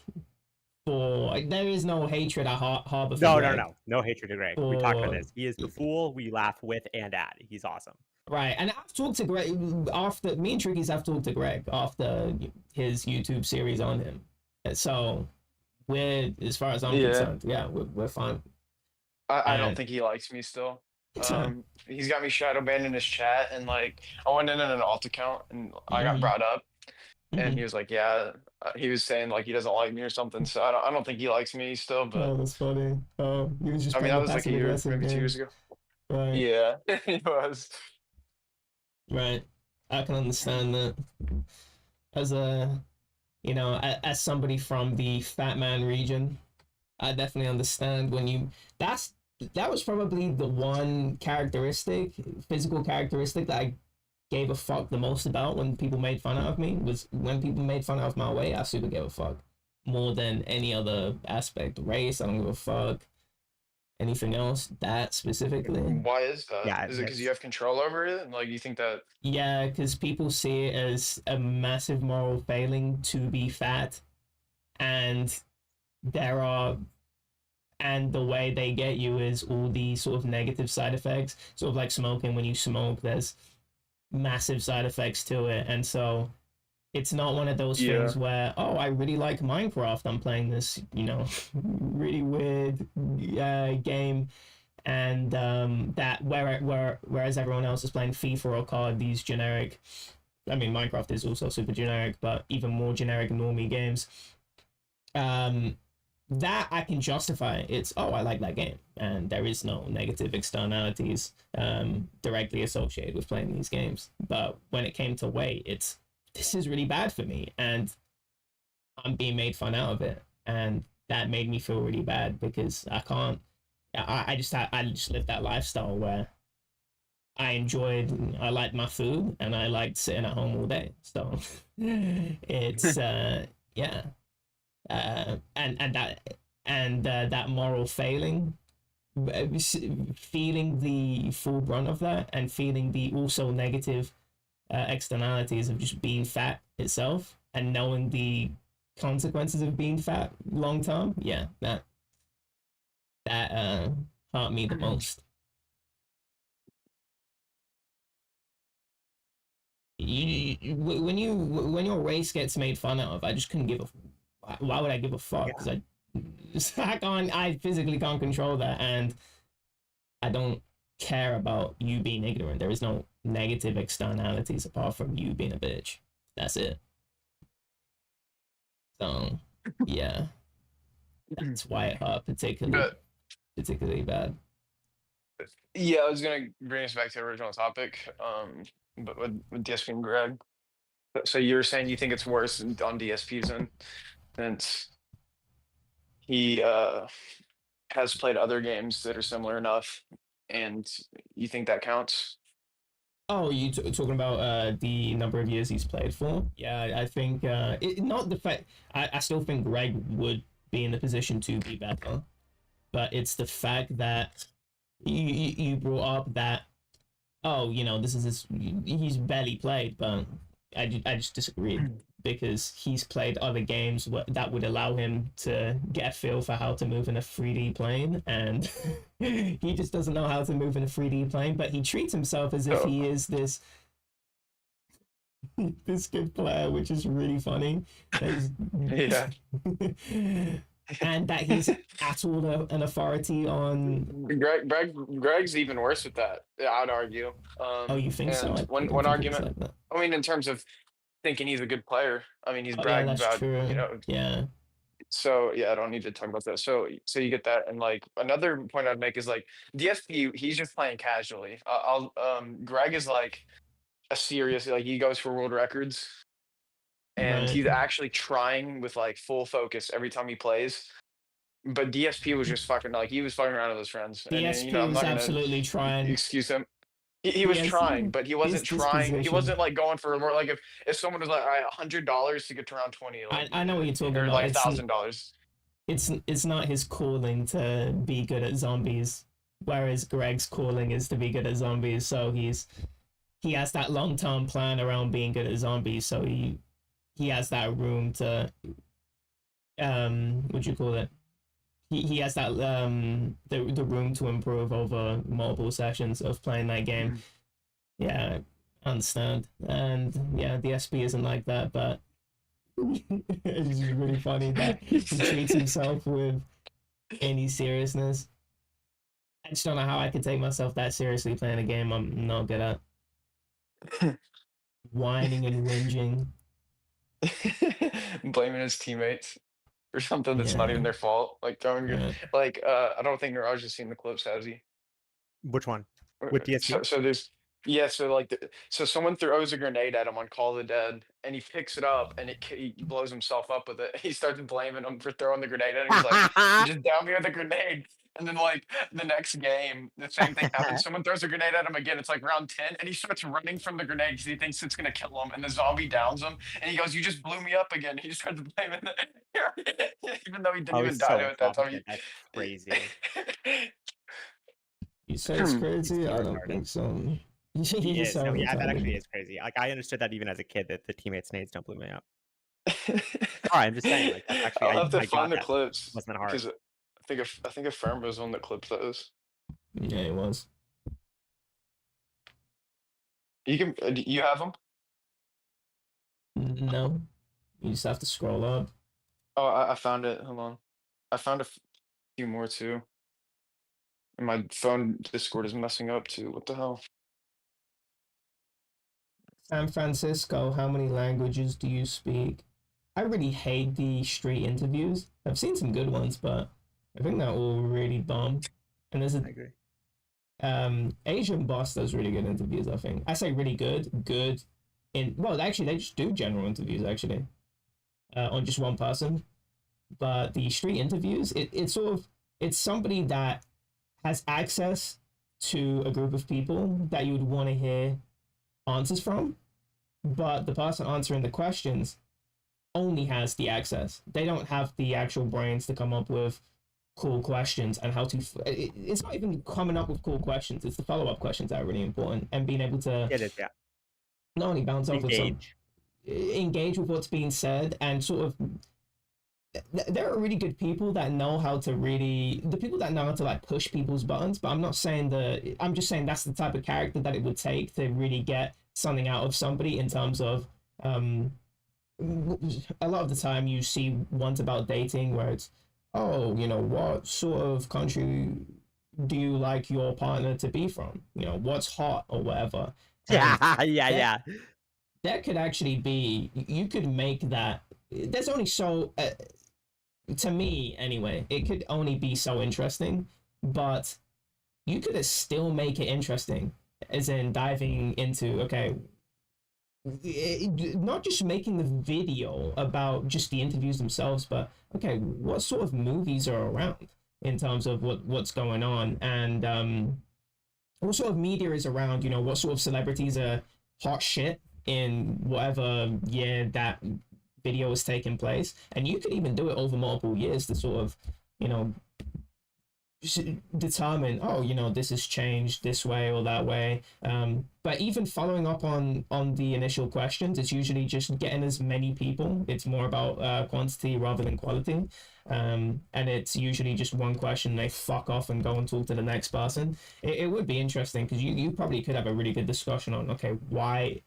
There is no hatred I harbor for Greg. No hatred to Greg. We talked about this. He is the fool we laugh with and at. He's awesome. Right, and I've talked to Greg after me and Tricky's have talked to Greg after his YouTube series on him. So we're, as far as I'm concerned, we're fine. I don't think he likes me still. He's got me shadow banned in his chat, and like I went in an alt account and I got brought up, and he was like, yeah, he was saying like he doesn't like me or something. So I don't think he likes me still. But that's funny. He was just. I mean, that was like a year, maybe 2 years ago. Right. Yeah, he was. Right, I can understand that. As as somebody from the Fat Man region, I definitely understand when you. That was probably the one physical characteristic that I gave a fuck the most about when people made fun of me. Was when people made fun of my weight, I super gave a fuck more than any other aspect. Race, I don't give a fuck. Anything else? That specifically? Why is that? Yeah, is it because you have control over it? And like you think that? Yeah, because people see it as a massive moral failing to be fat, and the way they get you is all the sort of negative side effects. Sort of like smoking. When you smoke, there's massive side effects to it, and so it's not one of those things where, oh, I really like Minecraft, I'm playing this, really weird game, and that whereas everyone else is playing FIFA or COD, these generic, I mean, Minecraft is also super generic, but even more generic normie games, that I can justify. It's, oh, I like that game, and there is no negative externalities directly associated with playing these games. But when it came to weight, this is really bad for me, and I'm being made fun out of it, and that made me feel really bad because I can't I just lived that lifestyle where I liked my food and I liked sitting at home all day. So it's yeah, that moral failing, feeling the full brunt of that, and feeling the also negative externalities of just being fat itself, and knowing the consequences of being fat long term. Yeah, that hurt me the most. When your race gets made fun of, I just couldn't give a. Why would I give a fuck? Because I physically can't control that, and I don't care about you being ignorant. There is no negative externalities apart from you being a bitch. That's it. So yeah, that's why it hurt particularly bad. Yeah, I was gonna bring us back to the original topic, but with DSP and Greg. So you're saying you think it's worse on DSP's end, since he has played other games that are similar enough, and you think that counts? Oh, you talking about the number of years he's played for? Yeah, I think not the fact. I still think Greg would be in the position to be better, but it's the fact that you brought up that, oh, this is he's barely played, but I just disagreed because he's played other games that would allow him to get a feel for how to move in a 3D plane, and he just doesn't know how to move in a 3D plane, but he treats himself as if he is this good player, which is really funny. Yeah. And that he's at all an authority on. Greg's even worse with that. Yeah, I'd argue. Oh, you think so? And one argument. Like that. I mean, in terms of thinking he's a good player. I mean, he's bragged about. True. Yeah. So yeah, I don't need to talk about that. So you get that, and like another point I'd make is like DSP. He's just playing casually. Greg is like a serious, like he goes for world records. And he's actually trying with like full focus every time he plays. But DSP was just fucking like he was fucking around with his friends. DSP and, I'm was not absolutely trying. Excuse him. He was trying, but he wasn't trying. He wasn't like going for more. Like if someone was like, all right, $100 to get to round 20. Like, I know what you're talking about. Like $1,000. It's not his calling to be good at zombies, whereas Greg's calling is to be good at zombies. So he has that long term plan around being good at zombies. So he has that room to what do you call it? He has that the room to improve over multiple sessions of playing that game. Yeah, I understand. And yeah, the SP isn't like that, but it's just really funny that he treats himself with any seriousness. I just don't know how I could take myself that seriously playing a game I'm not good at. Whining and whinging. Blaming his teammates for something that's not even their fault. Like throwing like I don't think Niraj has seen the clips, has he? Which one? With DSP? So there's so someone throws a grenade at him on Call of the Dead, and he picks it up and he blows himself up with it. He starts blaming him for throwing the grenade at him. He's like, "You just down me with a grenade." And then like the next game, the same thing happens. Someone throws a grenade at him again. It's like round 10, and he starts running from the grenade because he thinks it's gonna kill him. And the zombie downs him, and he goes, "You just blew me up again." He starts blaming even though he didn't even die to it that time. That's crazy. You say it's crazy? I don't think so. He is. No, yeah, that actually is crazy. Like I understood that even as a kid that the teammates' nades don't blow me up. All right, I'm just saying. Like that's actually, I'll have to find the clips. It wasn't hard. I think Affirm was on that clip those. Yeah, it was. You have them? No, you just have to scroll up. Oh, I found it. Hold on, I found a few more too. And my phone Discord is messing up too. What the hell? San Francisco, how many languages do you speak? I really hate the street interviews. I've seen some good ones, but I think they're all really dumb. And there's I agree. Asian boss does really good interviews, I think. I say really good well, actually they just do general interviews actually. On just one person. But the street interviews, it's somebody that has access to a group of people that you would want to hear answers from, but the person answering the questions only has the access. They don't have the actual brains to come up with cool questions and how to. It's not even coming up with cool questions. It's the follow-up questions that are really important, and being able to It is, yeah. not only bounce off of some, Engage. engage with what's being said, and sort of. There are really good people that know how to the people that know how to like push people's buttons, but I'm not saying I'm just saying that's the type of character that it would take to really get something out of somebody in terms of a lot of the time you see ones about dating where it's, oh, what sort of country do you like your partner to be from? What's hot or whatever. And Yeah. that could actually be, you could make that. There's only so, to me anyway, it could only be so interesting, but you could still make it interesting, as in diving into, okay, not just making the video about just the interviews themselves, but okay, what sort of movies are around in terms of what's going on, and what sort of media is around, what sort of celebrities are hot shit in whatever year that video is taking place. And you could even do it over multiple years to sort of, determine, oh, this has changed this way or that way. But even following up on the initial questions, it's usually just getting as many people. It's more about quantity rather than quality. And it's usually just one question, they fuck off and go and talk to the next person. It would be interesting because you probably could have a really good discussion on, okay, why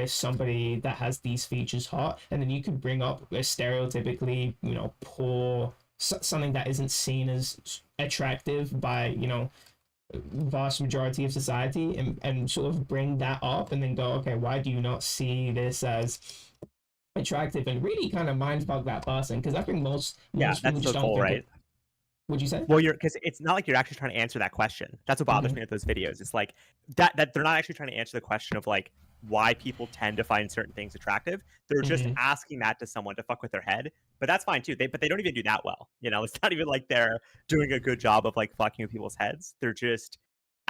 is somebody that has these features hot, and then you could bring up a stereotypically poor, something that isn't seen as attractive by vast majority of society, and sort of bring that up and then go, okay, why do you not see this as attractive, and really kind of mindfuck that person, because I think most people That's just the don't goal, think right? Would you say? Well, because it's not like you're actually trying to answer that question. That's what bothers me with those videos. It's like that they're not actually trying to answer the question of like why people tend to find certain things attractive. They're just asking that to someone to fuck with their head. But that's fine too. But they don't even do that well. It's not even like they're doing a good job of like fucking with people's heads. They're just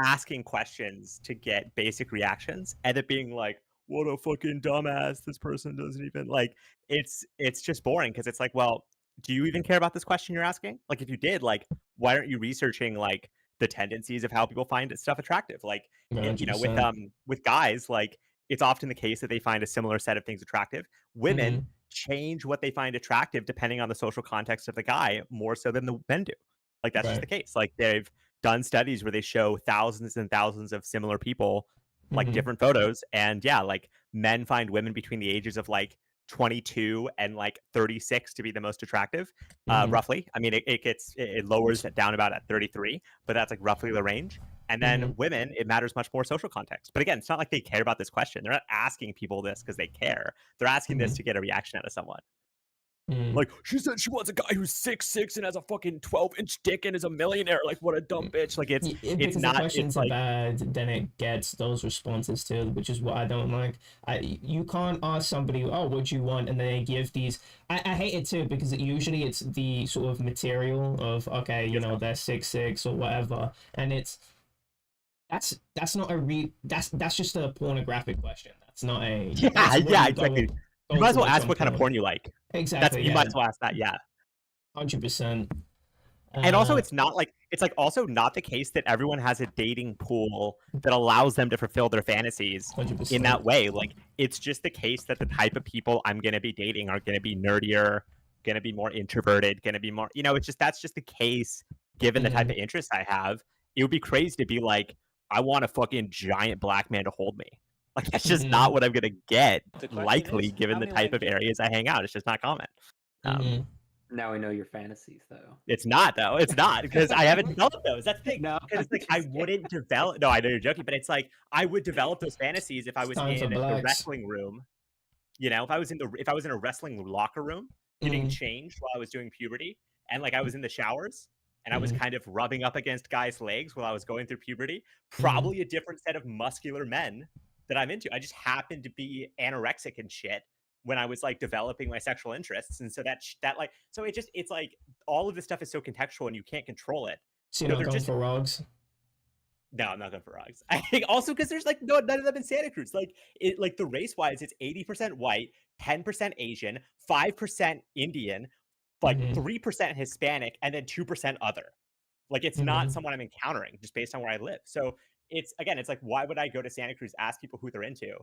asking questions to get basic reactions, and it being like, what a fucking dumbass, this person doesn't even like. It's just boring because it's like, well, do you even care about this question you're asking? Like, if you did, like, why aren't you researching like the tendencies of how people find stuff attractive? Like, with guys, like, it's often the case that they find a similar set of things attractive. Women change what they find attractive depending on the social context of the guy more so than the men do. Like, that's just the case. Like, they've done studies where they show thousands and thousands of similar people, like different photos, and yeah, like men find women between the ages of like 22 and like 36 to be the most attractive, roughly. I mean, it lowers it down about at 33, but that's like roughly the range. And then women, it matters much more social context. But again, it's not like they care about this question. They're not asking people this because they care. They're asking this to get a reaction out of someone. Like, she said she wants a guy who's 6'6" and has a fucking 12-inch dick and is a millionaire. Like, what a dumb bitch. Like, it's because not. the questions It's are like, bad, then it gets those responses too, which is what I don't like. You can't ask somebody, oh, what do you want, and then they give these. I hate it too, because usually it's the sort of material of, okay, they're 6'6" or whatever, and that's not that's just a pornographic question. That's not a yeah, exactly. You might as well ask what kind of porn you like. Exactly. You might as well ask that. Yeah. 100%. And also, it's like also not the case that everyone has a dating pool that allows them to fulfill their fantasies 100%. in that way. Like, it's just the case that the type of people I'm going to be dating are going to be nerdier, going to be more introverted, going to be more, that's just the case given the type of interests I have. It would be crazy to be like, I want a fucking giant black man to hold me. Like, that's just not what I'm going to get, likely, given the type of areas I hang out. It's just not common. Now we know your fantasies, though. It's not, though. It's not, because I haven't developed those. That's the thing. No, Because it's like, I wouldn't develop. No, I know you're joking, but it's like, I would develop those fantasies if I was in the wrestling room. If I was in a wrestling locker room getting changed while I was doing puberty, and like I was in the showers and I was kind of rubbing up against guys' legs while I was going through puberty, probably a different set of muscular men that I'm into. I just happened to be anorexic and shit when I was like developing my sexual interests. And so it's like all of this stuff is so contextual and you can't control it. So you're No, not they're going just for Rogs? No, I'm not going for Rogs. I think also because there's like none of them in Santa Cruz. Like the race wise, it's 80% white, 10% Asian, 5% Indian, like Mhm. 3% Hispanic, and then 2% other. Like it's not Mhm. someone I'm encountering just based on where I live. So it's like why would I go to Santa Cruz, ask people who they're into?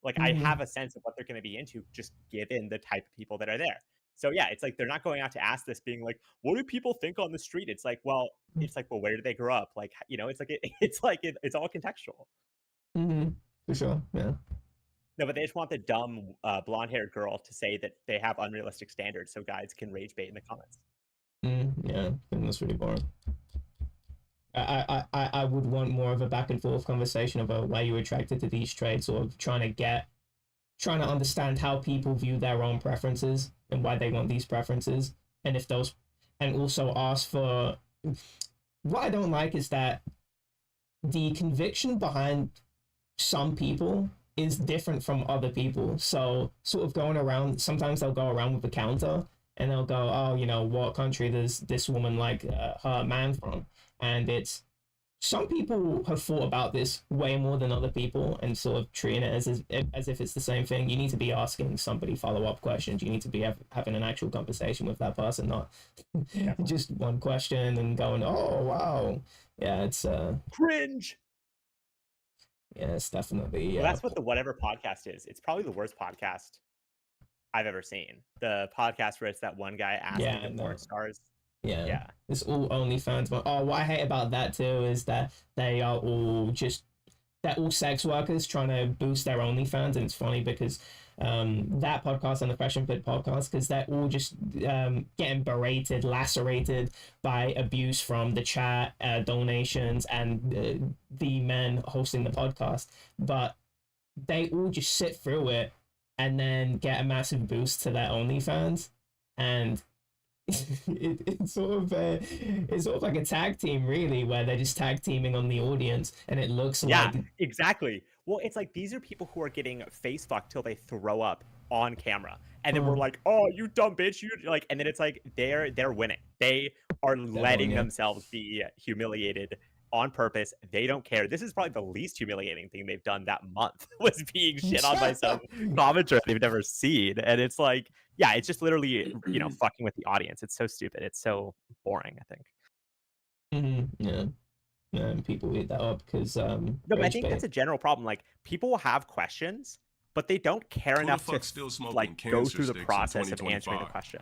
Like I have Mhm. a sense of what they're going to be into just given the type of people that are there. So yeah, it's like they're not going out to ask this, being like, what do people think on the street? It's like, well, where did they grow up? Like, it's like it's all contextual. Mhm. For sure. Yeah. No, but they just want the dumb blonde-haired girl to say that they have unrealistic standards, so guys can rage bait in the comments. Yeah. I think that's really boring. I would want more of a back and forth conversation about why you're attracted to these traits, or trying to understand how people view their own preferences and why they want these preferences, and if those, and also ask for. What I don't like is that the conviction behind some people is different from other people. So sort of going around, sometimes they'll go around with a counter and they'll go, oh, what country does this woman like her man from? And it's, some people have thought about this way more than other people and sort of treating it as if it's the same thing. You need to be asking somebody follow-up questions. You need to be having an actual conversation with that person, not just one question and going, oh wow. Yeah, it's Cringe. yeah, it's definitely Well, that's what the Whatever podcast is. It's probably the worst podcast I've ever seen. The podcast where it's that one guy asking the porn stars. Yeah. It's all OnlyFans. But what I hate about that too is that they're all sex workers trying to boost their OnlyFans, and it's funny because that podcast and the Question Fit podcast, because they're all just getting berated, lacerated by abuse from the chat, donations, and the men hosting the podcast, but they all just sit through it and then get a massive boost to their OnlyFans, and it's sort of like a tag team, really, where they're just tag teaming on the audience, and it looks like exactly. Well, it's like these are people who are getting face fucked till they throw up on camera, and then we're like, oh, you dumb bitch, you like, and then it's like they're winning. They are letting themselves be humiliated on purpose. They don't care. This is probably the least humiliating thing they've done that month, was being shit on by some commenter they've never seen. And it's like, yeah, it's just literally, fucking with the audience. It's so stupid. It's so boring, I think. Yeah. And people eat that up because no, but I think that's a general problem. Like, people will have questions, but they don't care enough to like go through the process of answering the question.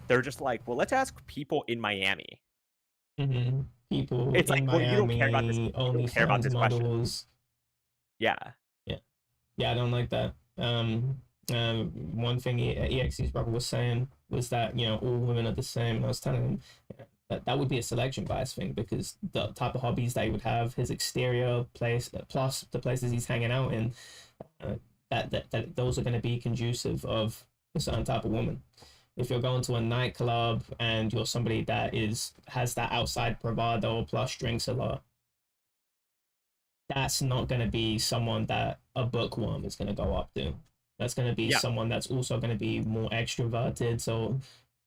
They're just like, well, let's ask people in Miami. People it's in like, Miami, well, you don't care about this. OnlyFans models. Yeah, I don't like that. One thing EXE's brother was saying was that all women are the same. And I was telling him that would be a selection bias thing, because the type of hobbies they would have, his exterior place, plus the places he's hanging out in, that those are going to be conducive of a certain type of woman. If you're going to a nightclub and you're somebody that has that outside bravado plus drinks a lot, that's not going to be someone that a bookworm is going to go up to. That's going to be someone that's also going to be more extroverted, so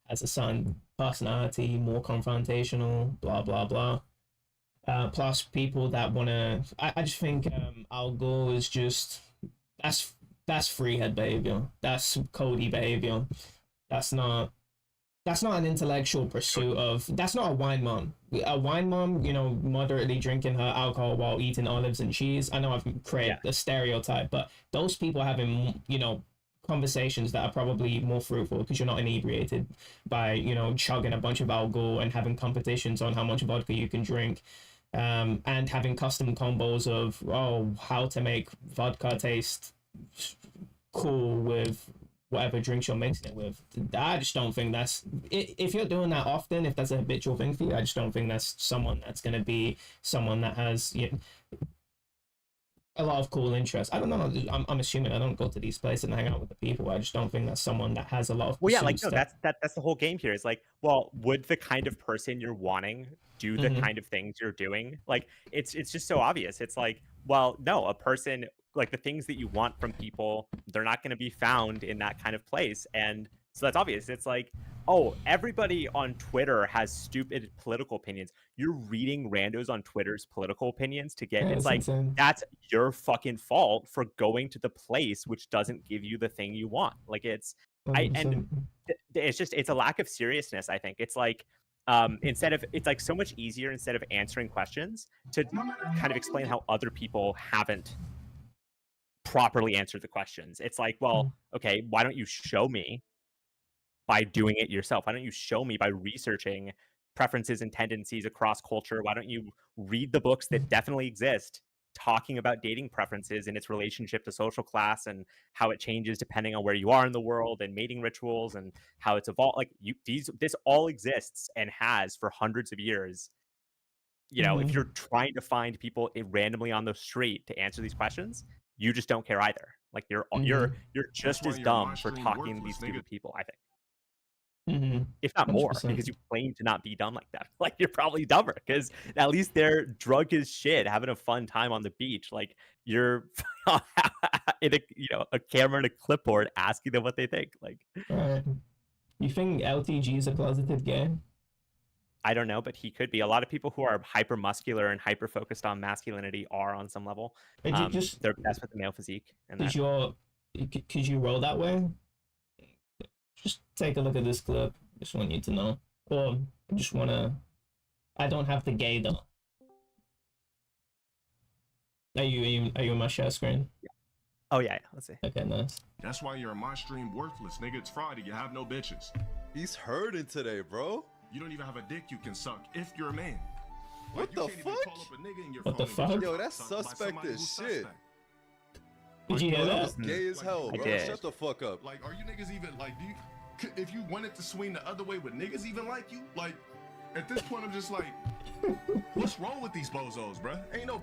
has a certain personality, more confrontational, blah blah blah. Plus people that want to, I just think Al Gore is just, that's freehead behavior, that's Cody behavior. That's not an intellectual pursuit of, that's not a wine mom. A wine mom, moderately drinking her alcohol while eating olives and cheese. I know I've created a stereotype, but those people having, conversations that are probably more fruitful because you're not inebriated by, chugging a bunch of alcohol and having competitions on how much vodka you can drink. And having custom combos of, how to make vodka taste cool with whatever drinks you're mixing it with. I just don't think that's, if you're doing that often, if that's a habitual thing for you, I just don't think that's someone that's going to be someone that has a lot of cool interests. I don't know. I'm assuming, I don't go to these places and hang out with the people. I just don't think that's someone that has a lot of. Well, yeah, like, no, that's the whole game here. Is like, well, would the kind of person you're wanting do the kind of things you're doing? Like, it's just so obvious. It's like, well, no, a person, like, the things that you want from people, they're not going to be found in that kind of place. And so that's obvious. It's like, oh, everybody on Twitter has stupid political opinions. You're reading randos on Twitter's political opinions to get, Yeah, it's it's like, insane. that's your fucking fault for going to the place which doesn't give you the thing you want. Like it's, and 100%. it's just, it's a lack of seriousness, I think. It's like, instead of, it's like so much easier instead of answering questions to kind of explain how other people haven't properly answered the questions. It's like, well, okay, why don't you show me by doing it yourself? Why don't you show me by researching preferences and tendencies across culture? Why don't you read the books that definitely exist talking about dating preferences and its relationship to social class and how it changes depending on where you are in the world, and mating rituals and how it's evolved? Like this all exists and has for hundreds of years. You know, if you're trying to find people randomly on the street to answer these questions, you just don't care either. Like you're just as dumb for talking to these stupid people, I think. If not more, 100%. because you claim to not be dumb like that. Like you're probably dumber because at least they're drunk as shit, having a fun time on the beach. Like you're in a camera and a clipboard asking them what they think. Like, Right. You think LTG is a closeted gay? I don't know, but he could be. A lot of people who are hyper muscular and hyper focused on masculinity are on some level. But you just They're obsessed with the male physique. And Cause you roll that way? Just take a look at this clip. Just want you to know. Or just wanna. I don't have the gay though. Are you on my share screen? Yeah. Oh yeah, let's see. Okay, nice. That's why you're on my stream worthless, nigga. It's Friday. You have no bitches. He's hurting today, bro. You don't even have a dick you can suck if you're a man. What the fuck? What the fuck? Yo, that's suspect as shit. Did you hear That that? was gay as hell, bro. did. Shut the fuck up. Like, are you niggas even like? If you wanted to swing the other way, would niggas even like you? Like, at this point, I'm just like, what's wrong with these bozos, bro? Ain't no.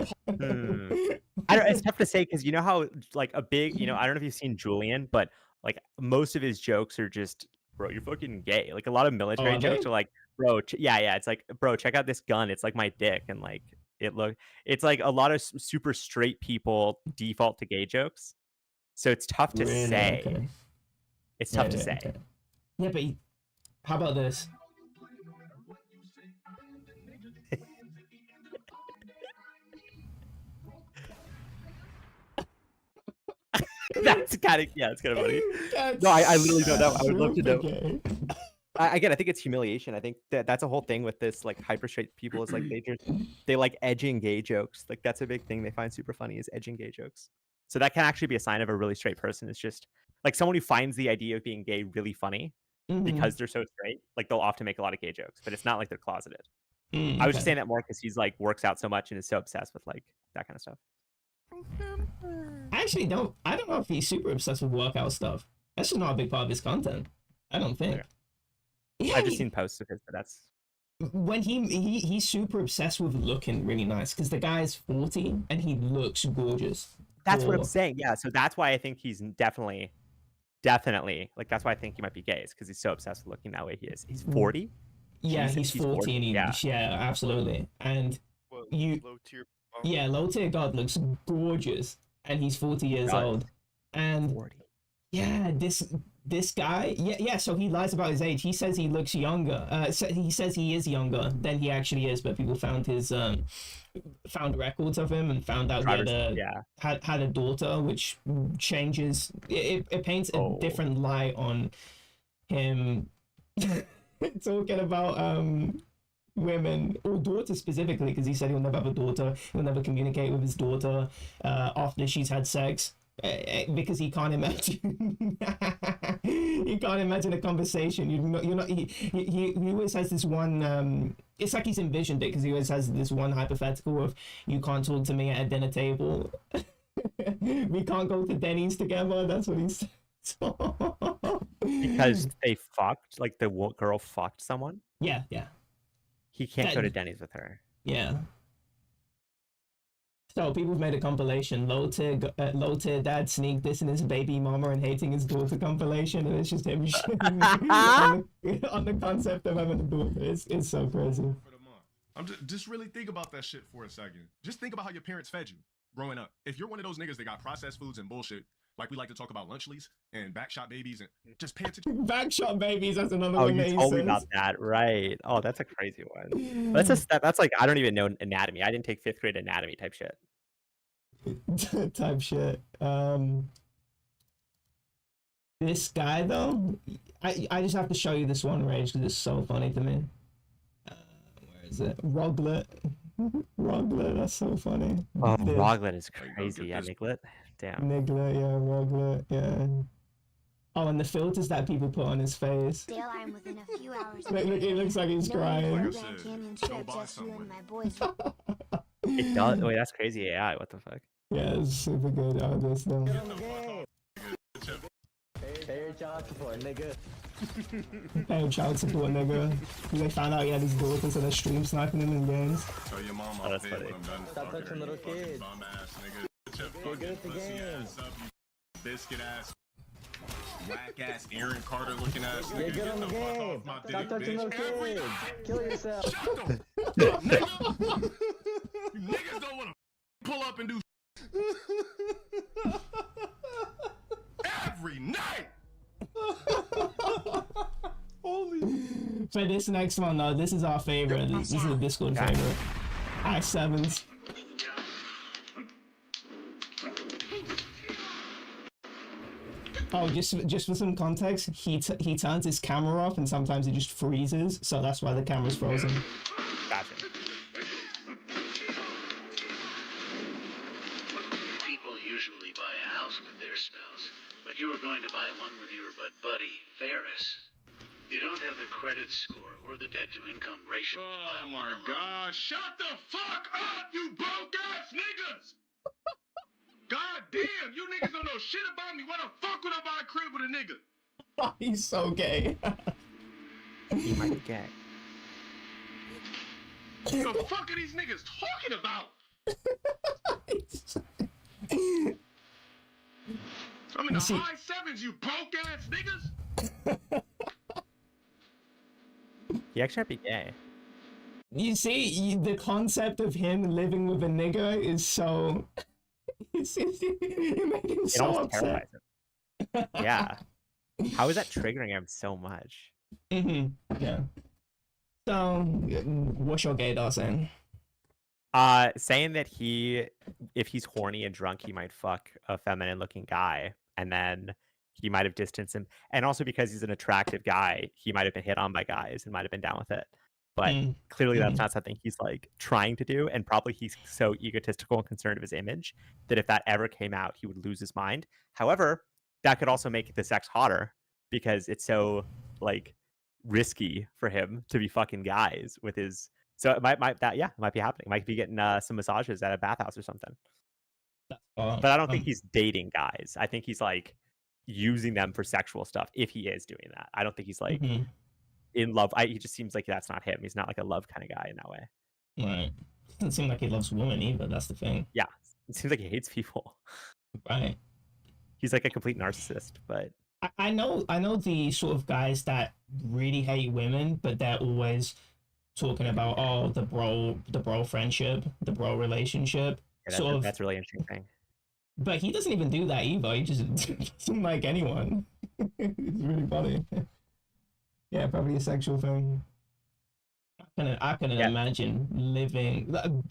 I don't. It's tough to say because you know how like a big, I don't know if you've seen Julian, but like most of his jokes are just, bro, you're fucking gay. Like a lot of military jokes are like, bro, yeah, it's like, bro, check out this gun. It's like my dick, and like it's like a lot of super straight people default to gay jokes. So it's tough to say. Okay. It's tough to say. Okay. Yeah, but how about this? That's kind of it's kind of funny. No, I literally don't know. I would love to know. I think it's humiliation. I think that's a whole thing with this like hyper straight people is like they like edging gay jokes. Like that's a big thing they find super funny is edging gay jokes. So that can actually be a sign of a really straight person. It's just like someone who finds the idea of being gay really funny because they're so straight. Like they'll often make a lot of gay jokes, but it's not like they're closeted. I was just saying that more because he's like works out so much and is so obsessed with like that kind of stuff. I don't know if he's super obsessed with workout stuff. That's just not a big part of his content. I don't think. Yeah, I've just seen posts of his, but that's when he's super obsessed with looking really nice because the guy's 40 and he looks gorgeous. That's what I'm saying. Yeah, so that's why I think he's definitely like that's why I think he might be gay, is because he's so obsessed with looking that way. He is. He's 40. Yeah, he's 40 and yeah, absolutely. And low tier God looks gorgeous, and he's 40 years old. And 40. Yeah, this guy, so he lies about his age. He says he looks younger. He says he is younger than he actually is, but people found his found records of him and found out he had a daughter, which changes it paints a different light on him. Talking about women or daughters specifically, because he said he'll never have a daughter, he'll never communicate with his daughter after she's had sex. Because he can't imagine a conversation. You're not he always has this one it's like he's envisioned it, because he always has this one hypothetical of, you can't talk to me at a dinner table. We can't go to Denny's together. That's what he says. Because they fucked, like the girl fucked someone. Yeah. He can't go to Denny's with her. Yeah. So people have made a compilation, low tier dad sneak dissing his baby mama and hating his daughter compilation, and it's just him on the concept of having a daughter. It's so crazy. I'm just really think about that shit for a second. Just think about how your parents fed you growing up. If you're one of those niggas that got processed foods and bullshit, Like we like to talk about lunchlies and backshot babies and just pay attention. Backshot babies. That's another Oh, one you that he told me says. about that, right? Oh, that's a crazy one. That's like I don't even know anatomy. I didn't take 5th grade anatomy type shit. Type shit. This guy though, I just have to show you this one rage because it's so funny to me. Where is it? Roglet. Roglet, that's so funny. Oh, This- Roglet is crazy. Yeah, Niglet. Damn. Niglet, yeah, Roglet, yeah. Oh, and the filters that people put on his face. Dale, I'm within a few hours. Look, it looks like he's crying. Like I Grand said, Canyon go trip buy just you and somewhere. my boys. It does. Wait, that's crazy AI. What the fuck? Yeah, it's super good. Oh, this though. Get the fuck off. Pay your child support, nigga. Paying child support, nigga. They found out he had his daughter, so they're stream sniping him in games. Tell your mom Oh, I'll that's pay funny. when I'm done. Stop fucking touching her, little you fucking kids. Bum ass nigga. Get your You're fucking good at the pussy game. ass up, you biscuit ass, whack ass Aaron Carter looking ass You're nigga. good Get on the the fuck game. off my Stop dick, touching little bitch. Every kids. Kill yourself. Shut the fuck up, nigga. You niggas don't want to pull up and do every night. Holy. For this next one though, this is our favorite. This is a Discord favorite. I7s. Oh, just for some context, he turns his camera off and sometimes it just freezes, so that's why the camera's frozen. Gotcha. People usually buy a house with their spouse, but you were going to buy one with your buddy, Ferris. You don't have the credit score or the debt-to-income ratio. Oh my God! Shut the fuck up, you broke ass niggas! God damn, you niggas don't know shit about me. Why the fuck would I buy a crib with a nigga? He's so gay. He might be gay. What the fuck are these niggas talking about? I'm in the high sevens, you broke ass niggas. He actually might be gay. You see, the concept of him living with a nigger is so... you make him It so almost upset. terrifies him. Yeah. How is that triggering him so much? Yeah. So, what's your gaydar saying? Saying that if he's horny and drunk, he might fuck a feminine looking guy, and then he might have distanced him. And also because he's an attractive guy, he might have been hit on by guys and might have been down with it. But clearly that's not something he's like trying to do. And probably he's so egotistical and concerned of his image that if that ever came out, he would lose his mind. However, that could also make the sex hotter because it's so like risky for him to be fucking guys with his. So it might be happening. Might be getting some massages at a bathhouse or something. But I don't think he's dating guys. I think he's like using them for sexual stuff if he is doing that. I don't think he's like in love. He just seems like that's not him. He's not like a love kind of guy in that way. Right. Doesn't seem like he loves women either. That's the thing. Yeah. It seems like he hates people. Right. He's like a complete narcissist, but I know the sort of guys that really hate women, but they're always talking about the bro friendship, the bro relationship. Yeah, that's a really interesting thing. But he doesn't even do that either. He just doesn't like anyone. It's really funny. Yeah, probably a sexual thing. I couldn't imagine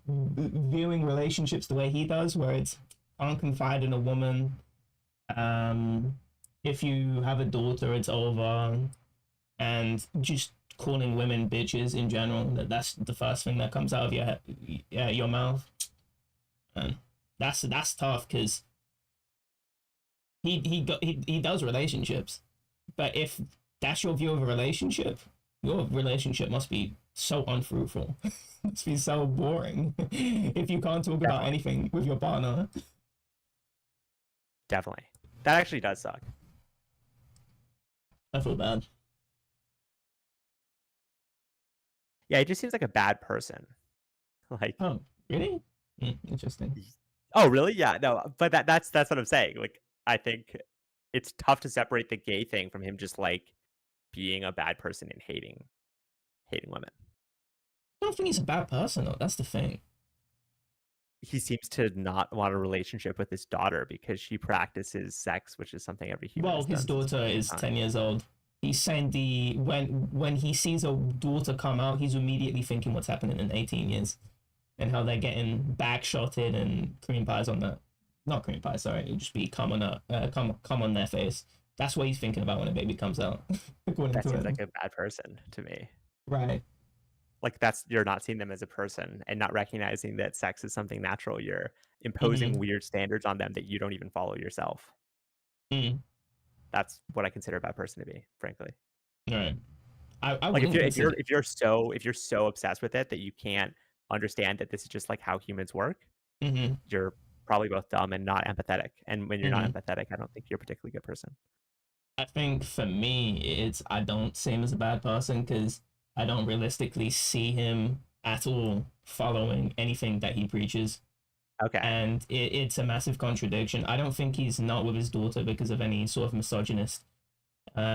viewing relationships the way he does, where it's can't confide in a woman. If you have a daughter, it's over, and just calling women bitches in general. That's the first thing that comes out of your mouth. And that's tough because he does relationships, but if that's your view of a relationship, your relationship must be so unfruitful. It must be so boring if you can't talk about anything with your partner. Definitely. That actually does suck. I feel bad. Yeah, he just seems like a bad person. Like, oh, really? Interesting. Oh, really? Yeah, no, but that's what I'm saying. Like, I think it's tough to separate the gay thing from him just like being a bad person and hating women. I don't think he's a bad person though. That's the thing. he seems to not want a relationship with his daughter because she practices sex, which is something every human. Well, has his done since daughter is 10 years old. He's saying when he sees a daughter come out, he's immediately thinking what's happening in 18 years and how they're getting backshotted and cream pies on that. Not cream pie, sorry. It'd just be come on their face. That's what he's thinking about when a baby comes out. That seems like a bad person to me. Right. Like you're not seeing them as a person and not recognizing that sex is something natural. You're imposing weird standards on them that you don't even follow yourself. That's what I consider a bad person to be, frankly. Right. I like if you're so obsessed with it that you can't understand that this is just like how humans work, you're probably both dumb and not empathetic. And when you're not empathetic, I don't think you're a particularly good person. I think for me, I don't see him as a bad person because I don't realistically see him at all following anything that he preaches. Okay. And it's a massive contradiction. I don't think he's not with his daughter because of any sort of misogynist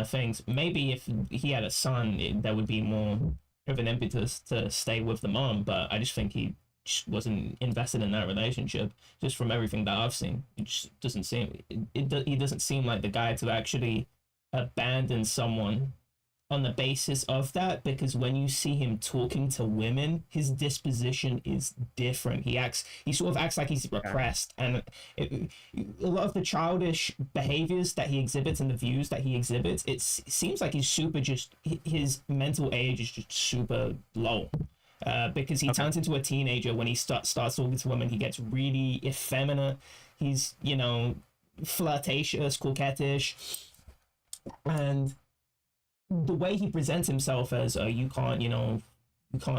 things. Maybe if he had a son, there would be more of an impetus to stay with the mom, but I just think he just wasn't invested in that relationship. Just from everything that I've seen, it just doesn't seem he doesn't seem like the guy to actually abandon someone on the basis of that, because when you see him talking to women, his disposition is different. He sort of acts like he's repressed, and a lot of the childish behaviors that he exhibits and the views that he exhibits, it seems like he's super just, his mental age is just super low. Because he turns into a teenager when he starts talking to women. He gets really effeminate. He's, flirtatious, coquettish, and the way he presents himself as you can't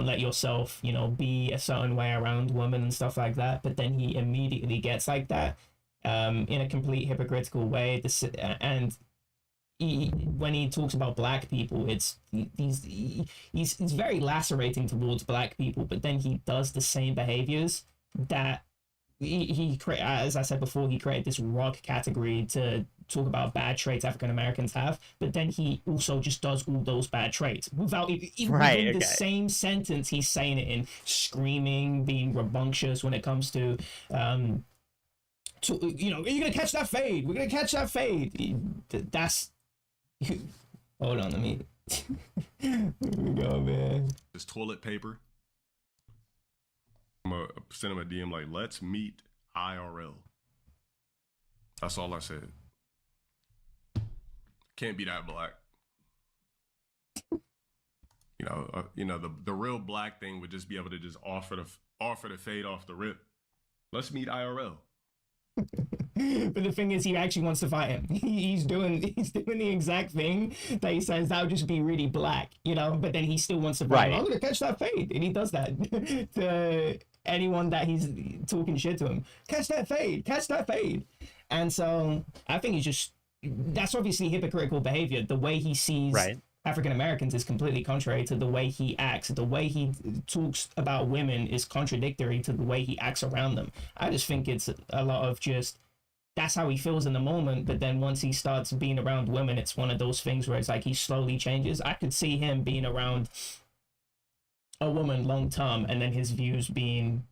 let yourself be a certain way around women and stuff like that, but then he immediately gets like that in a complete hypocritical way. And when he talks about black people, he's very lacerating towards black people, but then he does the same behaviors that he as I said before, he created this ROG category to talk about bad traits African Americans have, but then he also just does all those bad traits without even within the same sentence. He's saying it in screaming, being rambunctious when it comes to you're gonna catch that fade. We're gonna catch that fade. That's hold on, let me here we go, man. This toilet paper. I'm gonna send him a DM like, let's meet IRL. That's all I said. Can't be that black. The real black thing would just be able to just offer the fade off the rip. Let's meet IRL. But the thing is, he actually wants to fight him. He's doing the exact thing that he says that would just be really black, but then he still wants to fight him. I'm gonna catch that fade, and he does that to anyone that he's talking shit to him. Catch that fade. And so I think that's obviously hypocritical behavior. The way he sees African Americans is completely contrary to the way he acts. The way he talks about women is contradictory to the way he acts around them. I just think it's a lot of just, that's how he feels in the moment, but then once he starts being around women, it's one of those things where it's like he slowly changes. I could see him being around a woman long term and then his views being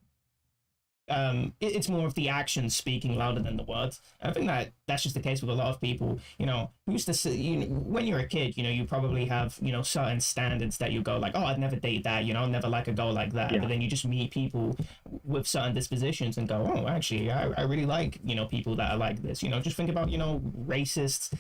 it's more of the actions speaking louder than the words. I think that's just the case with a lot of people. Who's to say, when you're a kid, you probably have certain standards that you go like, oh, I'd never date that, I'll never like a girl like that. But then you just meet people with certain dispositions and go, oh, actually I really like people that are like this. Just think about racists,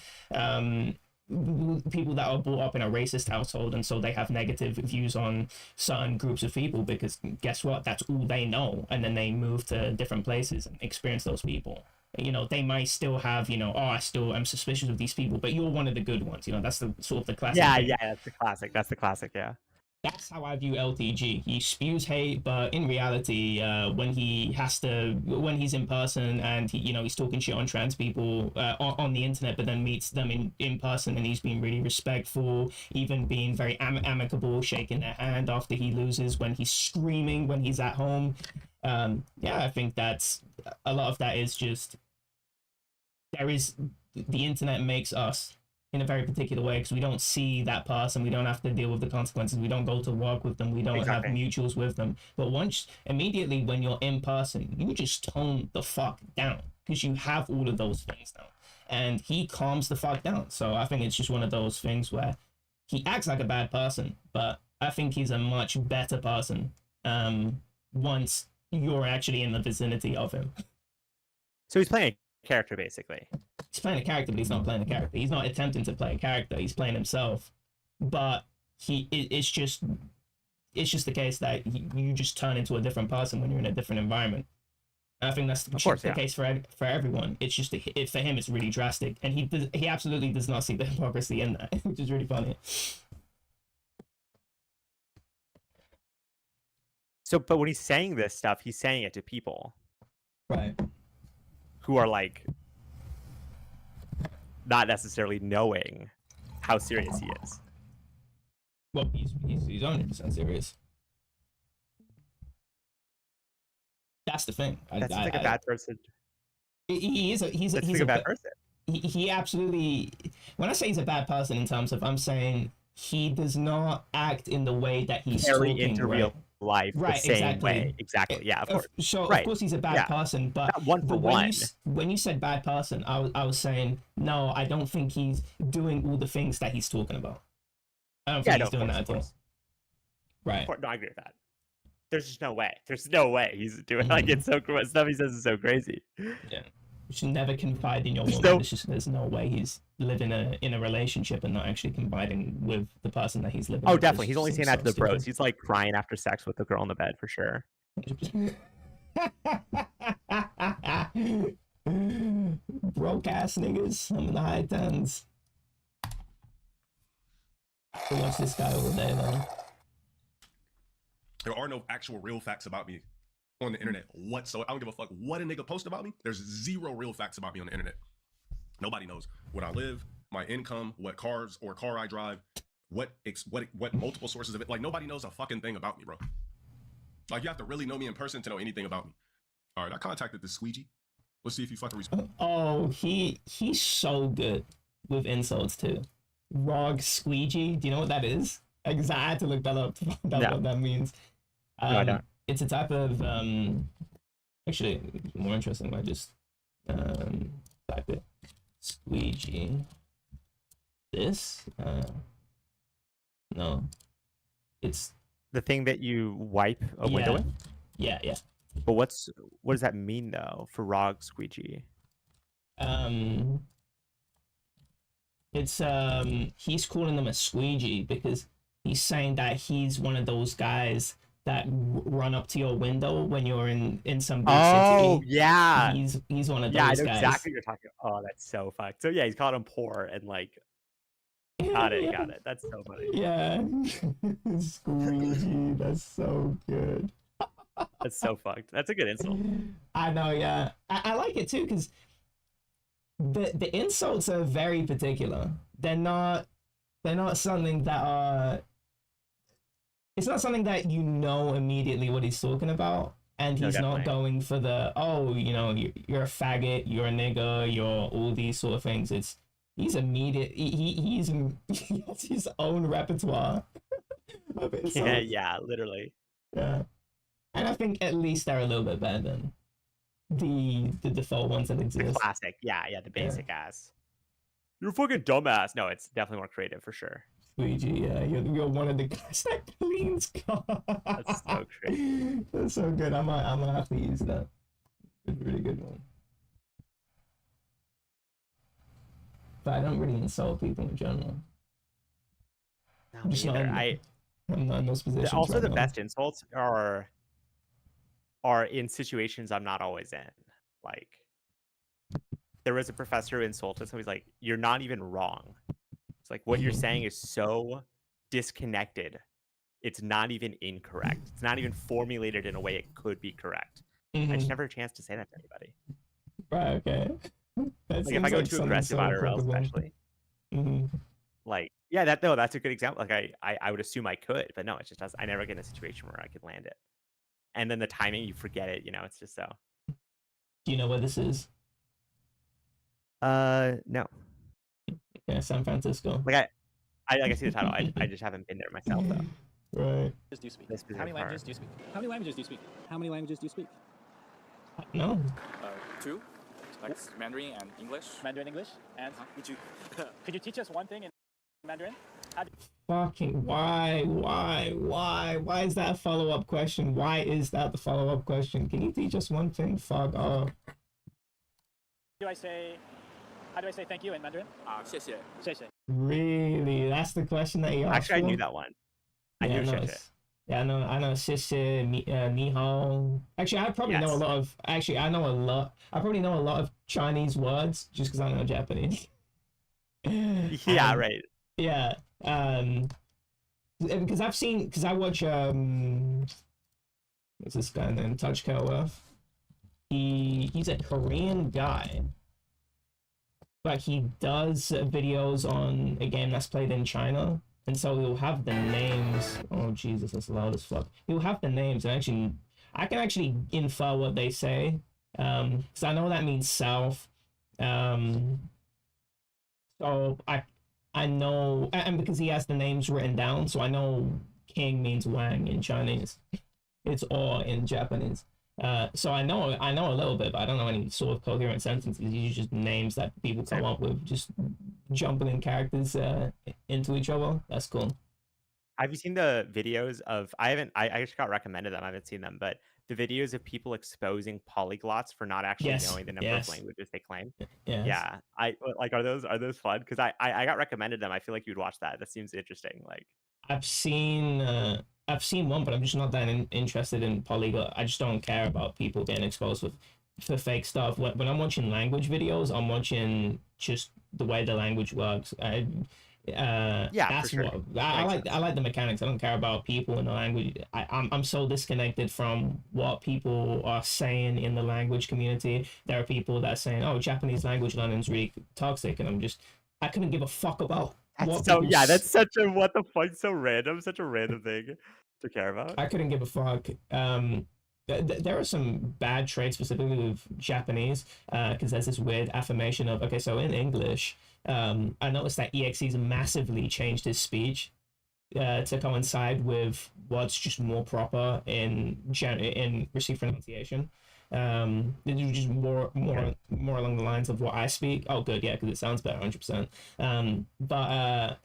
people that are brought up in a racist household, and so they have negative views on certain groups of people because guess what, that's all they know, and then they move to different places and experience those people. They might still have I still am suspicious of these people, but you're one of the good ones. That's the sort of the classic thing. That's the classic. That's how I view LTG. He spews hate, but in reality, when he's in person and he's talking shit on trans people on the internet, but then meets them in person, and he's being really respectful, even being very amicable, shaking their hand after he loses, when he's screaming when he's at home. I think that's a lot of that is just the internet makes us in a very particular way because we don't see that person. We don't have to deal with the consequences. We don't go to work with them. We don't have mutuals with them. But immediately when you're in person, you just tone the fuck down because you have all of those things now. And he calms the fuck down. So I think it's just one of those things where he acts like a bad person, but I think he's a much better person once you're actually in the vicinity of him. So he's playing a character, basically. He's playing a character, but he's not playing a character. He's not attempting to play a character. He's playing himself. But it's just the case that you just turn into a different person when you're in a different environment. And I think that's the case for everyone. It's just for him, it's really drastic, and he absolutely does not see the hypocrisy in that, which is really funny. So, but when he's saying this stuff, he's saying it to people, right, who are like not necessarily knowing how serious he is. Well, he's 100% serious. That's the thing. That's like a bad person. He's a bad person. He absolutely. When I say he's a bad person, in terms of, I'm saying he does not act in the way that he's carry talking, into real life the same way. Exactly. Yeah, of course. So of course he's a bad person, but when you said bad person, I was saying no. I don't think he's doing all the things that he's talking about. I don't think he's doing that at all. Right. No, I agree with that. There's just no way. There's no way he's doing like it's so stuff he says is so crazy. Yeah. You should never confide in your woman. There's no way he's living in a relationship and not actually confiding with the person that he's living with. Oh, definitely. He's only saying that to the bros. He's like crying after sex with the girl in the bed for sure. Broke ass niggas. I'm in the high tens. So watch this guy over there though. There are no actual real facts about me on the internet whatsoever. I don't give a fuck what a nigga post about me. There's zero real facts about me on the internet. Nobody knows what I live, my income, what car I drive, what multiple sources of it. Like, nobody knows a fucking thing about me, bro. Like, you have to really know me in person to know anything about me. All right, I contacted this squeegee. Let's see if he fucking responds. Oh, he's so good with insults too. Rog squeegee. Do you know what that is? I had to look that up to find out what that means. No, I don't. It's a type of actually it's more interesting. I just type it squeegee. This no, it's the thing that you wipe a window with. Yeah. But what does that mean though for Rog squeegee? It's he's calling them a squeegee because he's saying that he's one of those guys that run up to your window when you're in some big city. Oh yeah, he's one of those guys. Yeah, I know exactly what you're talking about. Oh, that's so fucked. So yeah, he's called him poor and like. Got it. That's so funny. Yeah, squeegee. That's so good. That's so fucked. That's a good insult. I know. Yeah, I like it too because the insults are very particular. They're not something that are. It's not something that you know immediately what he's talking about, and he's not going for the you're a faggot, you're a nigga, you're all these sort of things. He's immediate. He has his own repertoire of insults. Yeah, literally. Yeah, and I think at least they're a little bit better than the default ones that exist. The classic, yeah, the basic ass. You're a fucking dumbass. No, it's definitely more creative for sure. Luigi, yeah, you're one of the guys that cleans cars. That's so great. That's so good. I'm gonna have to use that. It's a really good one. But I don't really insult people in general. No, me either. I'm not in those positions. Also, right the now. best insults are in situations I'm not always in. Like, there was a professor who insulted, so he's like, "You're not even wrong." It's like what you're saying is so disconnected. It's not even incorrect. It's not even formulated in a way it could be correct. I just never had a chance to say that to anybody. Right. Okay. Like if I go too aggressive IRL, especially. Like, yeah, that's a good example. Like I would assume I could, but no, it just does. I never get in a situation where I could land it. And then the timing, you forget it. It's just so. Do you know where this is? No. Yeah, San Francisco. Like I see the title. I just haven't been there myself though. Right. Do you speak? This How many specific languages part. do you speak? How many languages do you speak? How many languages do you speak? No. 2, like Mandarin and English. Mandarin English. And could you teach us one thing in Mandarin? Fucking why is that a follow-up question? Why is that the follow-up question? Can you teach us one thing? Fuck off. How do I say thank you in Mandarin? 谢谢. Really? That's the question that you asked Actually, I for? knew that one. I knew no, shit. Yeah, I know 谢谢, ni hao. Actually, I probably know a lot of. Actually, I probably know a lot of Chinese words just because I know Japanese. Yeah, right. Yeah. Because I watch what's this guy named Touch Kelworth? He's a Korean guy, but he does videos on a game that's played in China. And so he'll have the names. Oh Jesus, that's loud as fuck. He'll have the names, and actually, I can actually infer what they say. Because I know that means south. So I know, and because he has the names written down, so I know king means Wang in Chinese. It's or in Japanese. So I know a little bit, but I don't know any sort of coherent sentences. These are just names that people come up with, just jumping in characters into each other. That's cool. Have you seen the videos of? I just got recommended them. I haven't seen them, but the videos of people exposing polyglots for not actually knowing the number of languages they claim. Yeah. Are those fun? Because I got recommended them. I feel like you'd watch that. That seems interesting. Like I've seen one, but I'm just not that interested in polyglot. I just don't care about people getting exposed for fake stuff. When I'm watching language videos, I'm watching just the way the language works. That's sure. what I like. I like the mechanics. I don't care about people in the language. I'm so disconnected from what people are saying in the language community. There are people that are saying, "Oh, Japanese language learning is really toxic," and I couldn't give a fuck about. That's such a what the fuck, so random, such a random thing to care about. I couldn't give a fuck. There are some bad traits specifically with Japanese, because there's this weird affirmation of, okay, so in English, I noticed that EXE's massively changed his speech to coincide with what's just more proper in received pronunciation. It's just more along the lines of what I speak. Oh, good, yeah, because it sounds better, 100%. But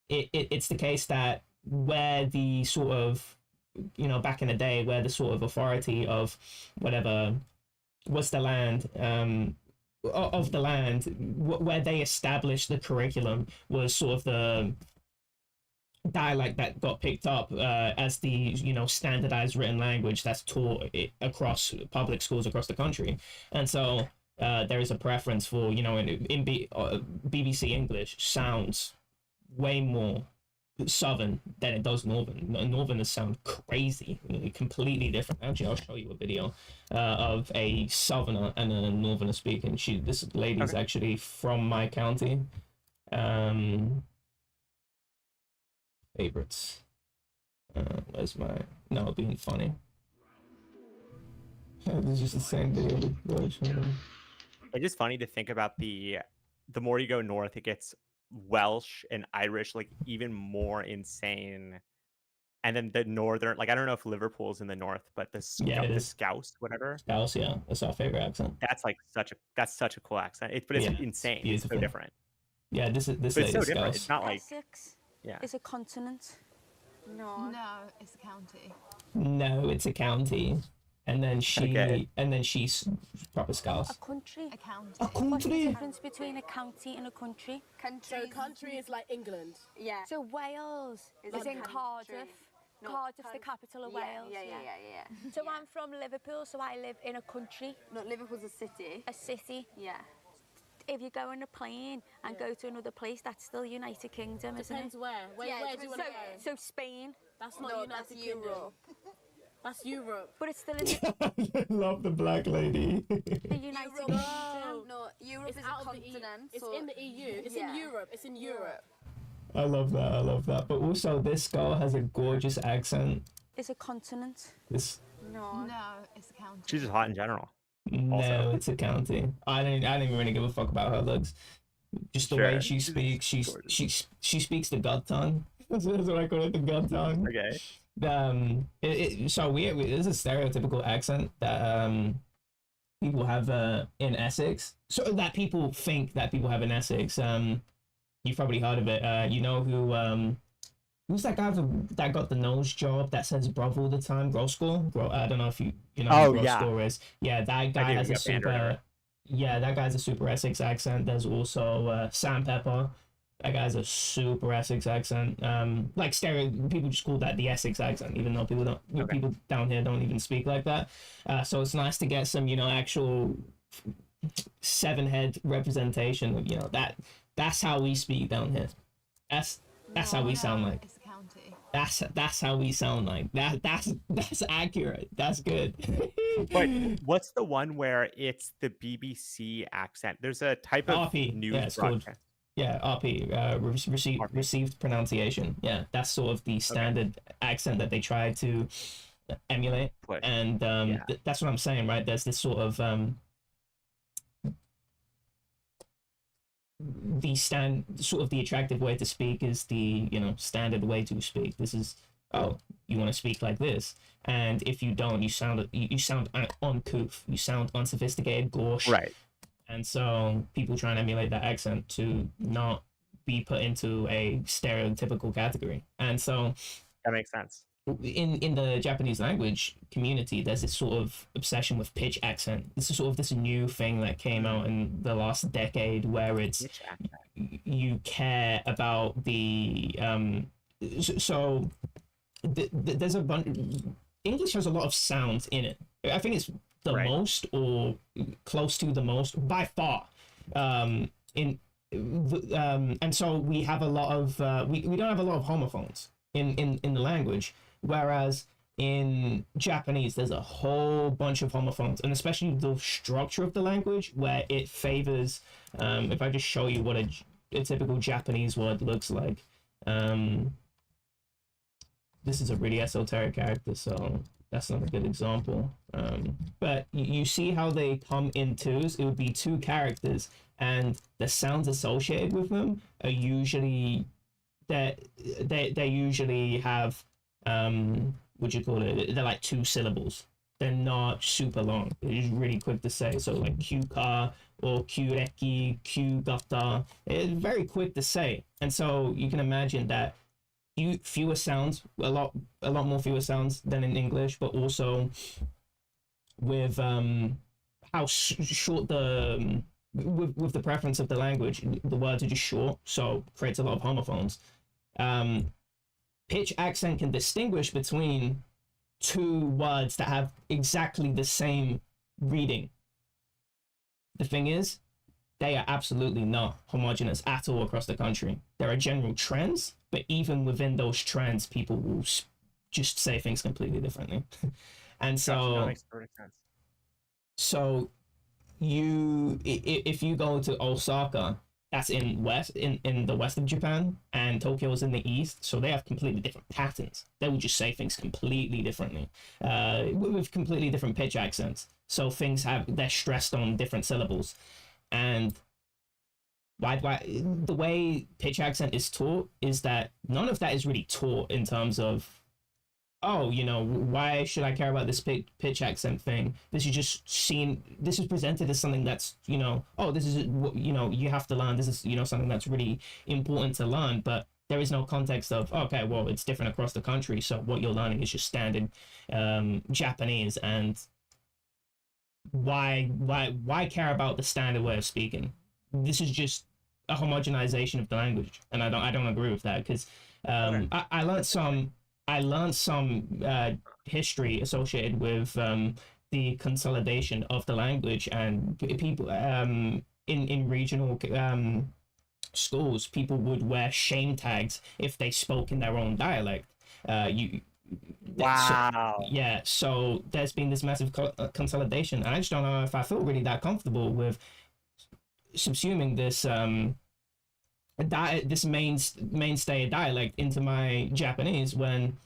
it's the case that where the sort of, back in the day, where the sort of authority of whatever was the land, of the land, where they established the curriculum was sort of the dialect that got picked up as the standardized written language that's taught across public schools across the country. And so there is a preference for in BBC English sounds way more southern than it does northern. Northerners sound crazy, completely different. Actually, I'll show you a video of a southerner and a northerner speaking. This lady is actually from my county. Favorites. Where's my being funny? This is just the same video. It's just funny to think about the more you go north, it gets Welsh and Irish like even more insane. And then the northern, like I don't know if Liverpool's in the north, but the Scouse, whatever. Scouse, yeah, that's our favorite accent. That's like such a cool accent. It's insane. It's so different. Yeah, this it's so different. Scouse. It's not like It's a continent. No, it's a county. No, it's a county. And then she's proper Scouse. A country. A county. A country. What's the difference between a county and a country? So country is like England. Yeah. So Wales is in Cardiff. Cardiff's the capital of Wales. Yeah. So I'm from Liverpool, so I live in a country. No, Liverpool's a city. A city. Yeah. If you go on a plane and go to another place, that's still United Kingdom, isn't it? Depends where. Where do you want to go? So Spain. That's not United Kingdom. Europe. That's Europe. But it's still in the I love the black lady. the United Kingdom. No, Europe is a continent. It's in the EU. It's in Europe. It's in Europe. I love that. But also, this girl has a gorgeous accent. It's a continent. No, it's a county. She's just hot in general. No, it's a county. I didn't even really give a fuck about her looks. Just the way she speaks. She speaks the gut tongue. That's what I call it, the gut tongue. Okay. So there's a stereotypical accent that people have in Essex. So that people think that people have in Essex. You've probably heard of it. You know who's that guy that got the nose job that says "bruv" all the time? Groscore. I don't know if you know who Groscore is. Yeah, that guy has a super. Yeah, that guy's a super Essex accent. There's also Sandpepper. That guy's a super Essex accent. Like people just call that the Essex accent, even though people down here don't even speak like that. So it's nice to get some, actual seven head representation of, that's how we speak down here. That's how we sound like. That's how we sound like. That's accurate. That's good. But what's the one where it's the BBC accent? There's a type of RP. news broadcast. RP, received pronunciation. Yeah, that's sort of the standard accent that they try to emulate. And that's what I'm saying, right? There's this sort of the attractive way to speak is the standard way to speak. This is you want to speak like this, and if you don't, you sound uncouth, you sound unsophisticated, gauche, right? And so people try and emulate that accent to not be put into a stereotypical category. And so that makes sense. In the Japanese language community, there's this sort of obsession with pitch accent. This is sort of this new thing that came out in the last decade where it's you care about the there's a bunch. English has a lot of sounds in it. I think it's the most or close to the most by far. And so we have a lot of we don't have a lot of homophones in the language, whereas in Japanese there's a whole bunch of homophones, and especially the structure of the language where it favors if I just show you what a typical Japanese word looks like. This is a really esoteric character, so that's not a good example. But you see how they come in twos? It would be two characters, and the sounds associated with them are usually they usually have what do you call it? They're like two syllables. They're not super long. They're just really quick to say. So like Kyuka or Kyureki, Kyugata. It's very quick to say, and so you can imagine that fewer sounds, a lot more fewer sounds than in English, but also with how short the with the preference of the language, the words are just short, so creates a lot of homophones. Pitch accent can distinguish between two words that have exactly the same reading. The thing is, they are absolutely not homogeneous at all across the country. There are general trends, but even within those trends, people will just say things completely differently. And so, that makes perfect sense. So if you go to Osaka, that's in the west of Japan, and Tokyo is in the east, so they have completely different patterns. They will just say things completely differently, with completely different pitch accents. So they're stressed on different syllables. And why the way pitch accent is taught is that none of that is really taught in terms of, why should I care about this pitch accent thing? This is just this is presented as something that's, this is what, you have to learn. This is, something that's really important to learn, but there is no context of, okay, well, it's different across the country. So what you're learning is just standard Japanese, and why care about the standard way of speaking? This is just a homogenization of the language, and I don't agree with that, because I learned some history associated with the consolidation of the language, and people in regional schools, people would wear shame tags if they spoke in their own dialect. Wow. So there's been this massive consolidation, and I just don't know if I feel really that comfortable with subsuming this this mainstay dialect into my Japanese, when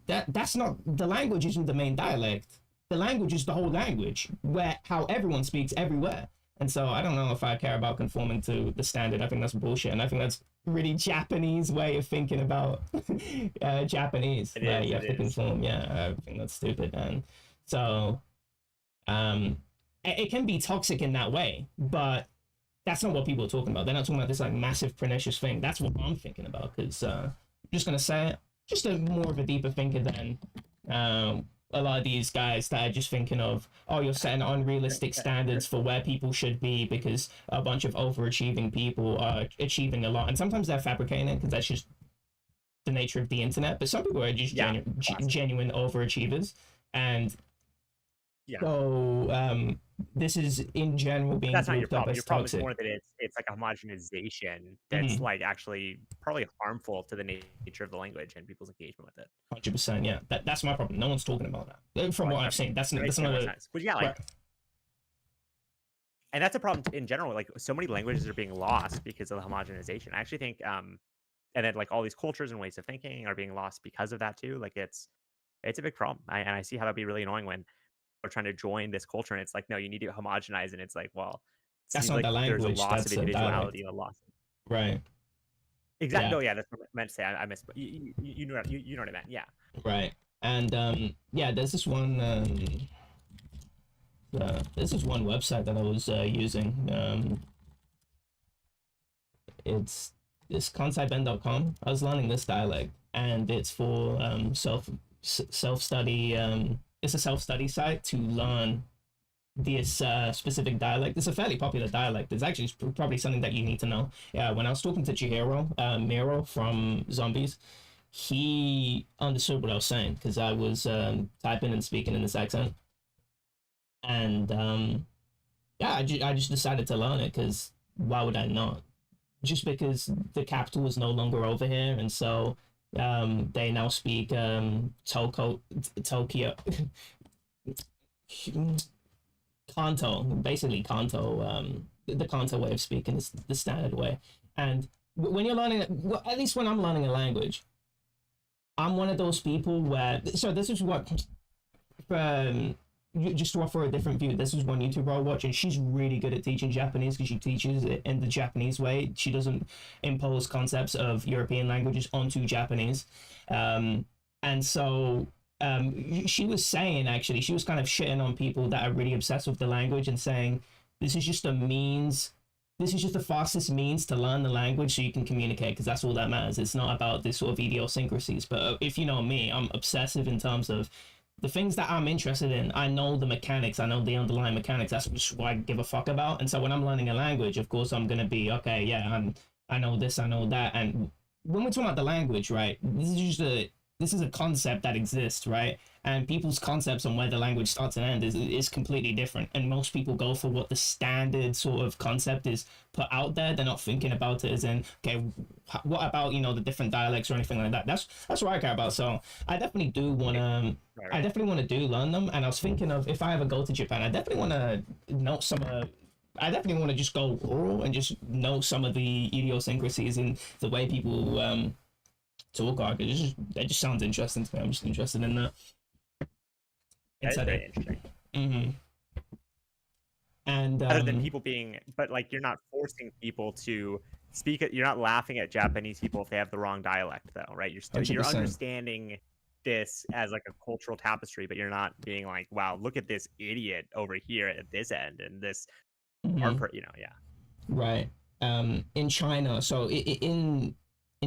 that's not the language. Isn't the main dialect. The language is the whole language, how everyone speaks everywhere. And so I don't know if I care about conforming to the standard. I think that's bullshit, and I think that's really Japanese way of thinking about Japanese. You have to conform. Yeah, I think that's stupid. And so it can be toxic in that way, but that's not what people are talking about. They're not talking about this like massive pernicious thing. That's what I'm thinking about, because I'm just gonna say it, just a more of a deeper thinker than a lot of these guys that are just thinking of, oh, you're setting unrealistic standards for where people should be because a bunch of overachieving people are achieving a lot. And sometimes they're fabricating it because that's just the nature of the internet. But some people are just genuine overachievers. And so this is in general being that's not your grouped up problem. as Your problem toxic. is more that it's like a homogenization that's like actually probably harmful to the nature of the language and people's engagement with it. 100%, yeah. That's my problem. No one's talking about that. From what I've seen, that's not a... But yeah, like, right. And that's a problem in general. Like, so many languages are being lost because of the homogenization. I actually think, and then like all these cultures and ways of thinking are being lost because of that too. Like, it's a big problem. And I see how that'd be really annoying when we're trying to join this culture and it's like, no, you need to homogenize, and it's like, well, that's not like the language. There's a loss that's of individuality and a loss. Right. Exactly. Yeah. No, yeah, that's what I meant to say. I missed. You know what I meant. Yeah. Right. And yeah, there's this one website that I was using. It's kansaiben.com. I was learning this dialect, and it's for self-study. It's a self-study site to learn this specific dialect. It's a fairly popular dialect. It's actually probably something that you need to know. Yeah, when I was talking to Chihiro, Miro from Zombies, he understood what I was saying because I was typing and speaking in this accent. And yeah, I just decided to learn it because why would I not? Just because the capital is no longer over here, and so they now speak Tokyo Kanto, basically Kanto. The Kanto way of speaking is the standard way. And when you're learning, well, at least when I'm learning a language, I'm one of those people where, so this is what, just to offer a different view, this is one YouTuber I watch, and she's really good at teaching Japanese because she teaches it in the Japanese way. She doesn't impose concepts of European languages onto Japanese. And so she was saying, actually, she was kind of shitting on people that are really obsessed with the language and saying, this is just the fastest means to learn the language so you can communicate, because that's all that matters. It's not about this sort of idiosyncrasies. But if you know me, I'm obsessive in terms of the things that I'm interested in. I know the mechanics. I know the underlying mechanics. That's just what I give a fuck about. And so when I'm learning a language, of course, I'm going to be, okay, yeah, I know this, I know that. And when we're talking about the language, right, this is a concept that exists, right? And people's concepts on where the language starts and ends is completely different. And most people go for what the standard sort of concept is put out there. They're not thinking about it as in, okay, what about, the different dialects or anything like that? That's what I care about. So I definitely do want to, learn them. And I was thinking of, if I ever go to Japan, I definitely want to know I definitely want to just go rural and just know some of the idiosyncrasies and the way people talk. That just sounds interesting to me. I'm just interested in that. That's very interesting. Mm-hmm. And other than people being, but like you're not forcing people to speak it. You're not laughing at Japanese people if they have the wrong dialect, though, right? You're understanding this as like a cultural tapestry, but you're not being like, wow, look at this idiot over here at this end and this, yeah. Right. In China, so in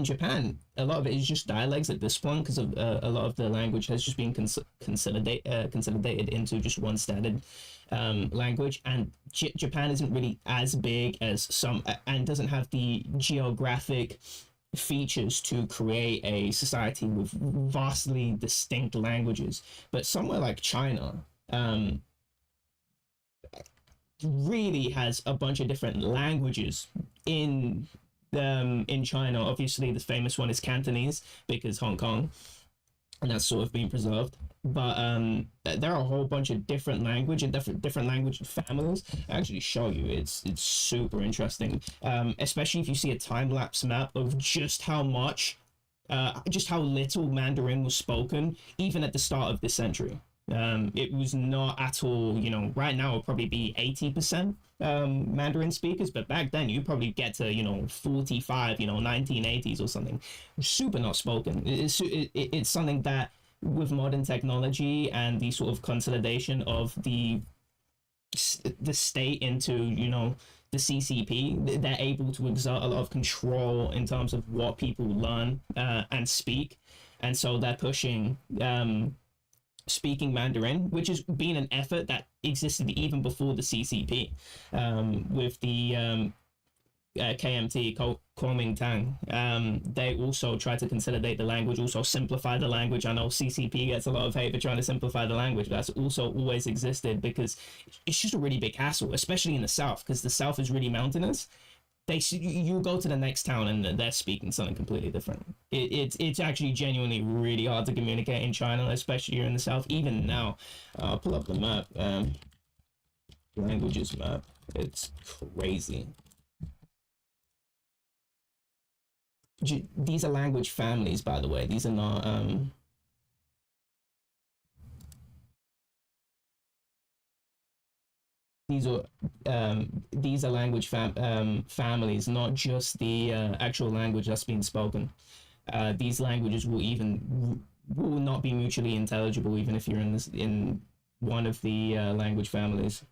Japan, a lot of it is just dialects at this point because of a lot of the language has just been consolidated into just one standard language. And Japan isn't really as big as some, and doesn't have the geographic features to create a society with vastly distinct languages. But somewhere like China really has a bunch of different languages in China. Obviously the famous one is Cantonese because Hong Kong, and that's sort of being preserved. But there are a whole bunch of different language and different language families. I actually show you, it's super interesting, especially if you see a time-lapse map of just how little Mandarin was spoken even at the start of this century. It was not at all, you know, right now it'll probably be 80% Mandarin speakers, but back then you probably get to, you know, 45, you know, 1980s or something. Super not spoken. It's something that with modern technology and the sort of consolidation of the state into, you know, the CCP, they're able to exert a lot of control in terms of what people learn and speak. And so they're pushing speaking Mandarin, which has been an effort that existed even before the CCP, with the KMT, Kuomintang. They also try to consolidate the language, also simplify the language. I know CCP gets a lot of hate for trying to simplify the language, but that's also always existed because it's just a really big hassle, especially in the South, because the South is really mountainous. You go to the next town and they're speaking something completely different. It's actually genuinely really hard to communicate in China, especially here in the South. Even now, I'll pull up the map, languages map. It's crazy. These are language families, by the way. These are not these are language families, not just the actual language that's being spoken. These languages will not be mutually intelligible even if you're in one of the language families.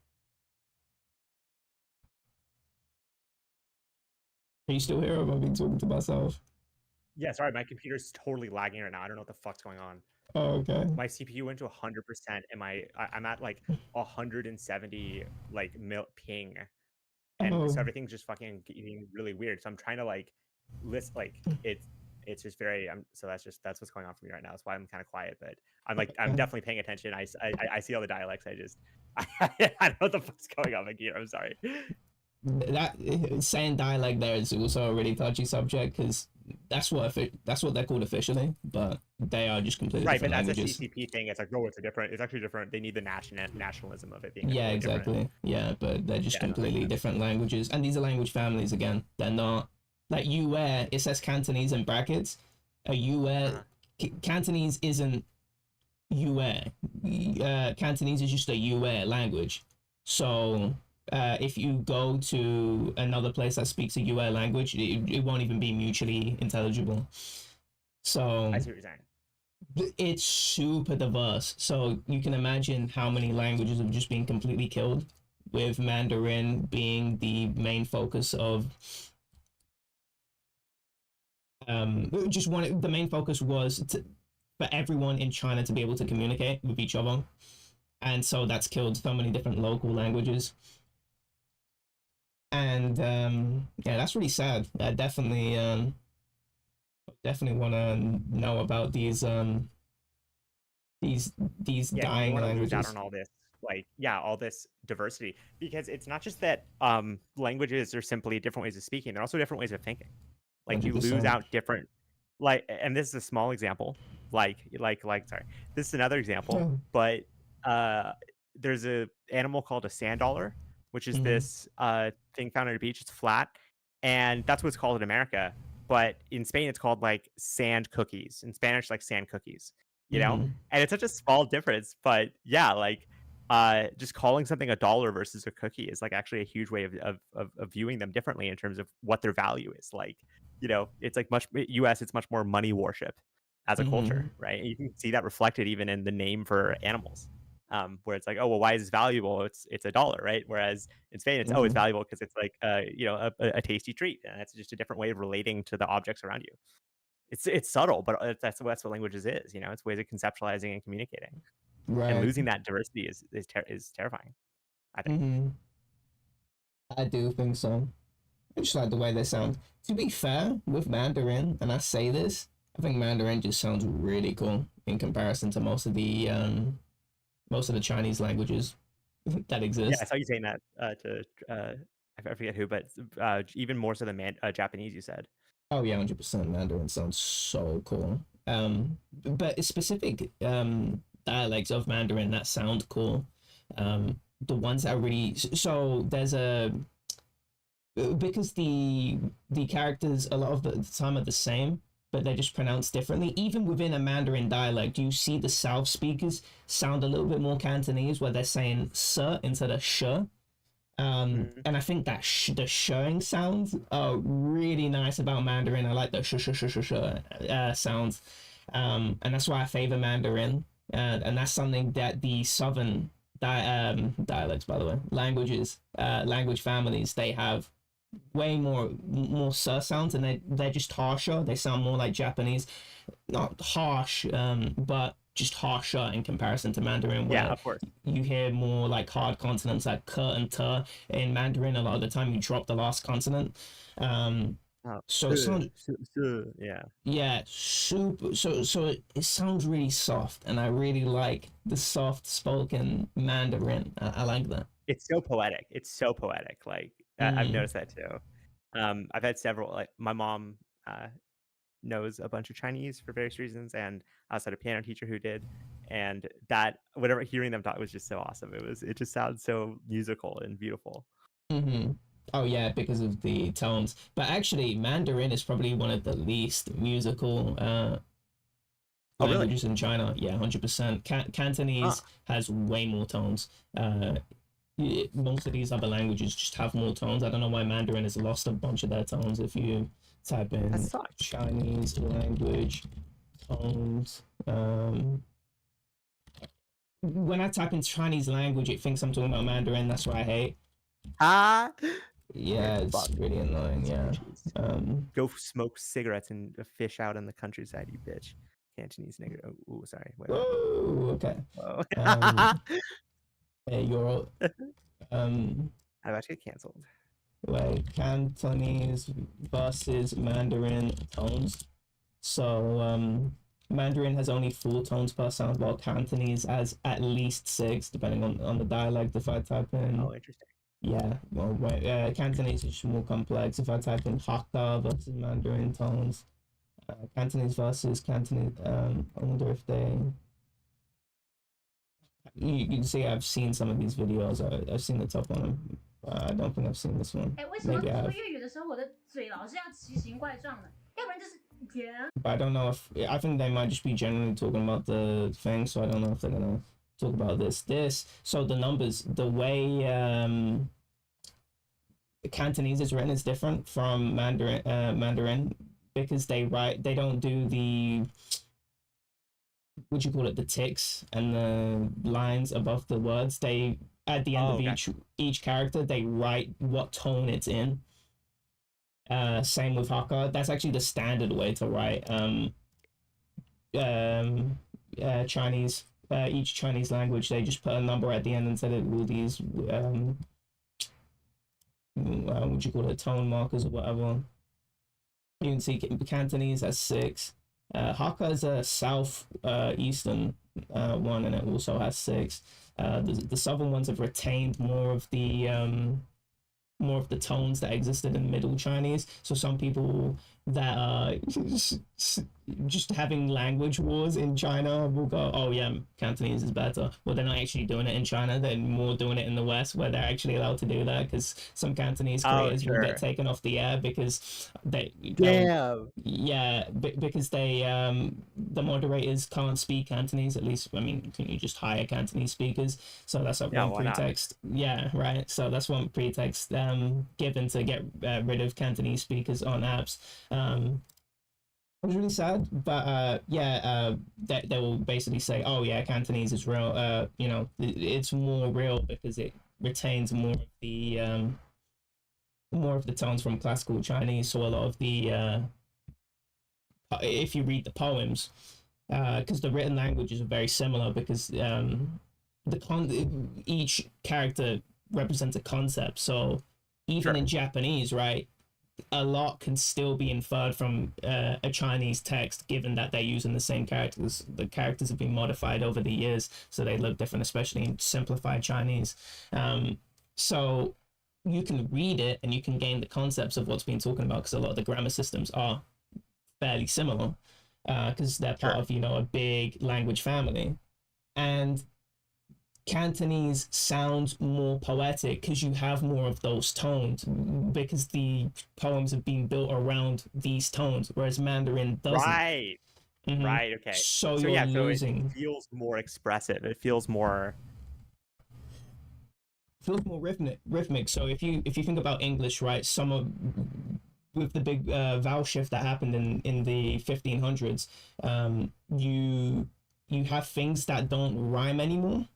Are you still here, or have I been talking to myself? Yeah, sorry, my computer's totally lagging right now. I don't know what the fuck's going on. Oh, okay. My CPU went to 100%, and I'm at like 170 like ping, and so everything's just fucking getting really weird. So I'm trying to like list like it's just very so that's what's going on for me right now. That's why I'm kind of quiet, but I'm definitely paying attention. I see all the dialects. I don't know what the fuck's going on, Magir. I'm sorry. That saying dialect there is also a really touchy subject because that's what they're called officially, but they are just completely different languages. That's a CCP thing. It's like, oh, it's actually different. They need the nationalism of it being exactly different. Yeah, but they're just completely different languages, and these are language families again. They're not like Yue. It says Cantonese in brackets. A Yue Cantonese isn't Yue. Cantonese is just a Yue language. So if you go to another place that speaks a Yue language, it won't even be mutually intelligible. So I see what you're saying. It's super diverse. So you can imagine how many languages have just been completely killed, with Mandarin being the main focus of the main focus was for everyone in China to be able to communicate with each other. And so that's killed so many different local languages. And yeah, that's really sad. I definitely want to know about these dying languages. Lose out on all this, all this diversity, because it's not just that languages are simply different ways of speaking; they're also different ways of thinking. Like 100%. You lose out different, and this is a small example. Sorry, this is another example, but there's a animal called a sand dollar, which is this thing found on a beach. It's flat, and that's what it's called in America. But in Spain, it's called like sand cookies. In Spanish, like sand cookies, you know? And it's such a small difference. But yeah, just calling something a dollar versus a cookie is like actually a huge way of viewing them differently in terms of what their value is. Like, you know, it's like US, it's much more money worship as a culture, right? And you can see that reflected even in the name for animals. Where it's like, oh, well, why is this valuable? It's a dollar, right? Whereas in Spain, it's it's valuable because it's like a tasty treat, and it's just a different way of relating to the objects around you. It's subtle, but that's what languages is. You know, it's ways of conceptualizing and communicating. Right. And losing that diversity is terrifying, I think. I do think so. I just like the way they sound. To be fair, with Mandarin, and I say this, I think Mandarin just sounds really cool in comparison to most of the Chinese languages that exist. Yeah, I saw you saying that to I forget who, but even more so than Japanese, you said. Oh yeah, 100%. Mandarin sounds so cool. But specific dialects of Mandarin that sound cool. The ones that really there's because the characters a lot of the time are the same. but they're just pronounced differently. Even within a Mandarin dialect, you see the South speakers sound a little bit more Cantonese, where they're saying "s" instead of "sh." And I think that the shing sounds are really nice about Mandarin. I like the sh sounds, and that's why I favor Mandarin. And that's something that the Southern dialects, by the way, language families, they have way more sounds, and they're just harsher. They sound more like Japanese, not harsh, but just harsher in comparison to Mandarin. Where of course. You hear more like hard consonants like k and t. In Mandarin, a lot of the time you drop the last consonant. So it sounds super. So it sounds really soft, and I really like the soft spoken Mandarin. I like that. It's so poetic. Like I've noticed that too. I've had several. Like my mom knows a bunch of Chinese for various reasons, and I also had a piano teacher who did, and that whatever hearing them talk was just so awesome. It just sounds so musical and beautiful. Oh yeah, because of the tones. But actually, Mandarin is probably one of the least musical languages in China. Yeah, 100%. Cantonese has way more tones. Most of these other languages just have more tones. I don't know why Mandarin has lost a bunch of their tones. If you type in Chinese language tones, when I type in Chinese language, it thinks I'm talking about Mandarin. That's what I hate. Yeah, it's really annoying. Yeah. Go smoke cigarettes and fish out in the countryside, you bitch. Cantonese nigger. Oh, sorry. Whoa, okay. Whoa. Hey, you're I'm about to get canceled. Like Cantonese versus Mandarin tones. So Mandarin has only 4 tones per sound, while Cantonese has at least 6, depending on the dialect. If I type in, interesting. Yeah, well, Cantonese is more complex. If I type in Hakka versus Mandarin tones, Cantonese versus Cantonese, I wonder if you can see I've seen some of these videos. I've seen the top one. I don't think I've seen this one. Maybe I have. But I don't know I think they might just be generally talking about the thing, so I don't know if they're gonna talk about this. So the numbers, the way Cantonese is written is different from Mandarin because they don't do the, what you call it, the ticks and the lines above the words. They at the end of each character they write what tone it's in. Same with Hakka. That's actually the standard way to write Chinese. Each Chinese language, they just put a number at the end instead of all these what you call it, tone markers or whatever. You can see Cantonese has 6. Hakka is a south eastern one, and it also has 6. The southern ones have retained more of the tones that existed in Middle Chinese. So some people that are just having language wars in China will go, oh yeah, Cantonese is better. Well, they're not actually doing it in China. They're more doing it in the West, where they're actually allowed to do that, because some Cantonese creators will get taken off the air because because the moderators can't speak Cantonese. At least, I mean, you just hire Cantonese speakers. So that's like one pretext. Yeah, right. So that's one pretext given to get rid of Cantonese speakers on apps. It was really sad, but they will basically say, oh yeah, Cantonese is real. It's more real because it retains more of the tones from classical Chinese. So a lot of the if you read the poems, because the written languages are very similar, because each character represents a concept. So even in Japanese, right, a lot can still be inferred from a Chinese text, given that they're using the same characters. The characters have been modified over the years, so they look different, especially in simplified Chinese. So you can read it and you can gain the concepts of what's being talking about, because a lot of the grammar systems are fairly similar, because they're part of, a big language family. And Cantonese sounds more poetic because you have more of those tones, because the poems have been built around these tones, whereas Mandarin doesn't. Right. Right. Okay. So So you're yeah, so losing. it feels more expressive. It feels more rhythmic. So if you think about English, right, some of with the big vowel shift that happened in the 1500s, you have things that don't rhyme anymore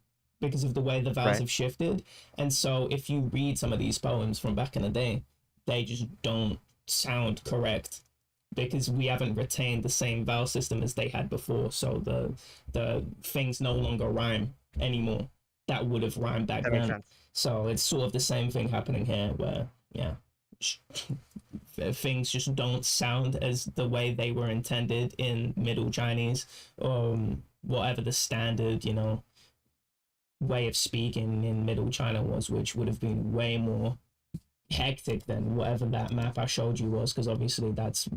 because of the way the vowels have shifted. And so if you read some of these poems from back in the day, they just don't sound correct because we haven't retained the same vowel system as they had before. So the things no longer rhyme anymore that would have rhymed back then. Makes sense. So it's sort of the same thing happening here where, things just don't sound as the way they were intended in Middle Chinese, or whatever the standard, way of speaking in Middle China was, which would have been way more hectic than whatever that map I showed you was, because obviously that's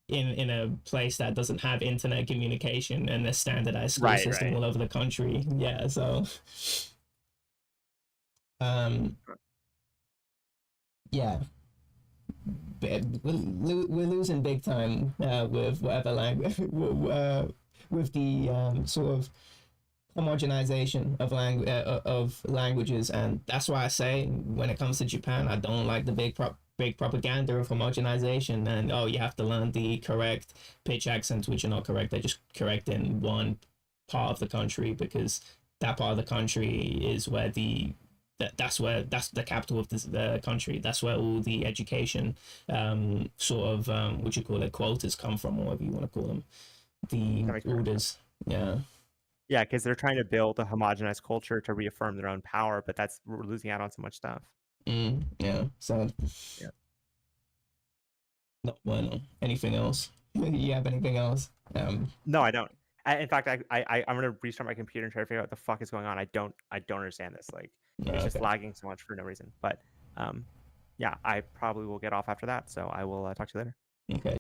in a place that doesn't have internet communication and a standardized school system all over the country. Yeah, so yeah, we're losing big time with whatever language, with the sort of homogenization of languages. And that's why I say when it comes to Japan, I don't like the big propaganda of homogenization and you have to learn the correct pitch accents, which are not correct. They're just correct in one part of the country because that part of the country is where that's the capital of the country. That's where all the education sort of what you call it, quotas come from, or whatever you want to call them, the orders. Yeah, because they're trying to build a homogenized culture to reaffirm their own power, but we're losing out on so much stuff. Yeah. So yeah. No, bueno. Anything else? You have anything else? No, I don't. In fact, I'm gonna restart my computer and try to figure out what the fuck is going on. I don't understand this. Like, it's just lagging so much for no reason. But yeah, I probably will get off after that. So I will talk to you later. Okay.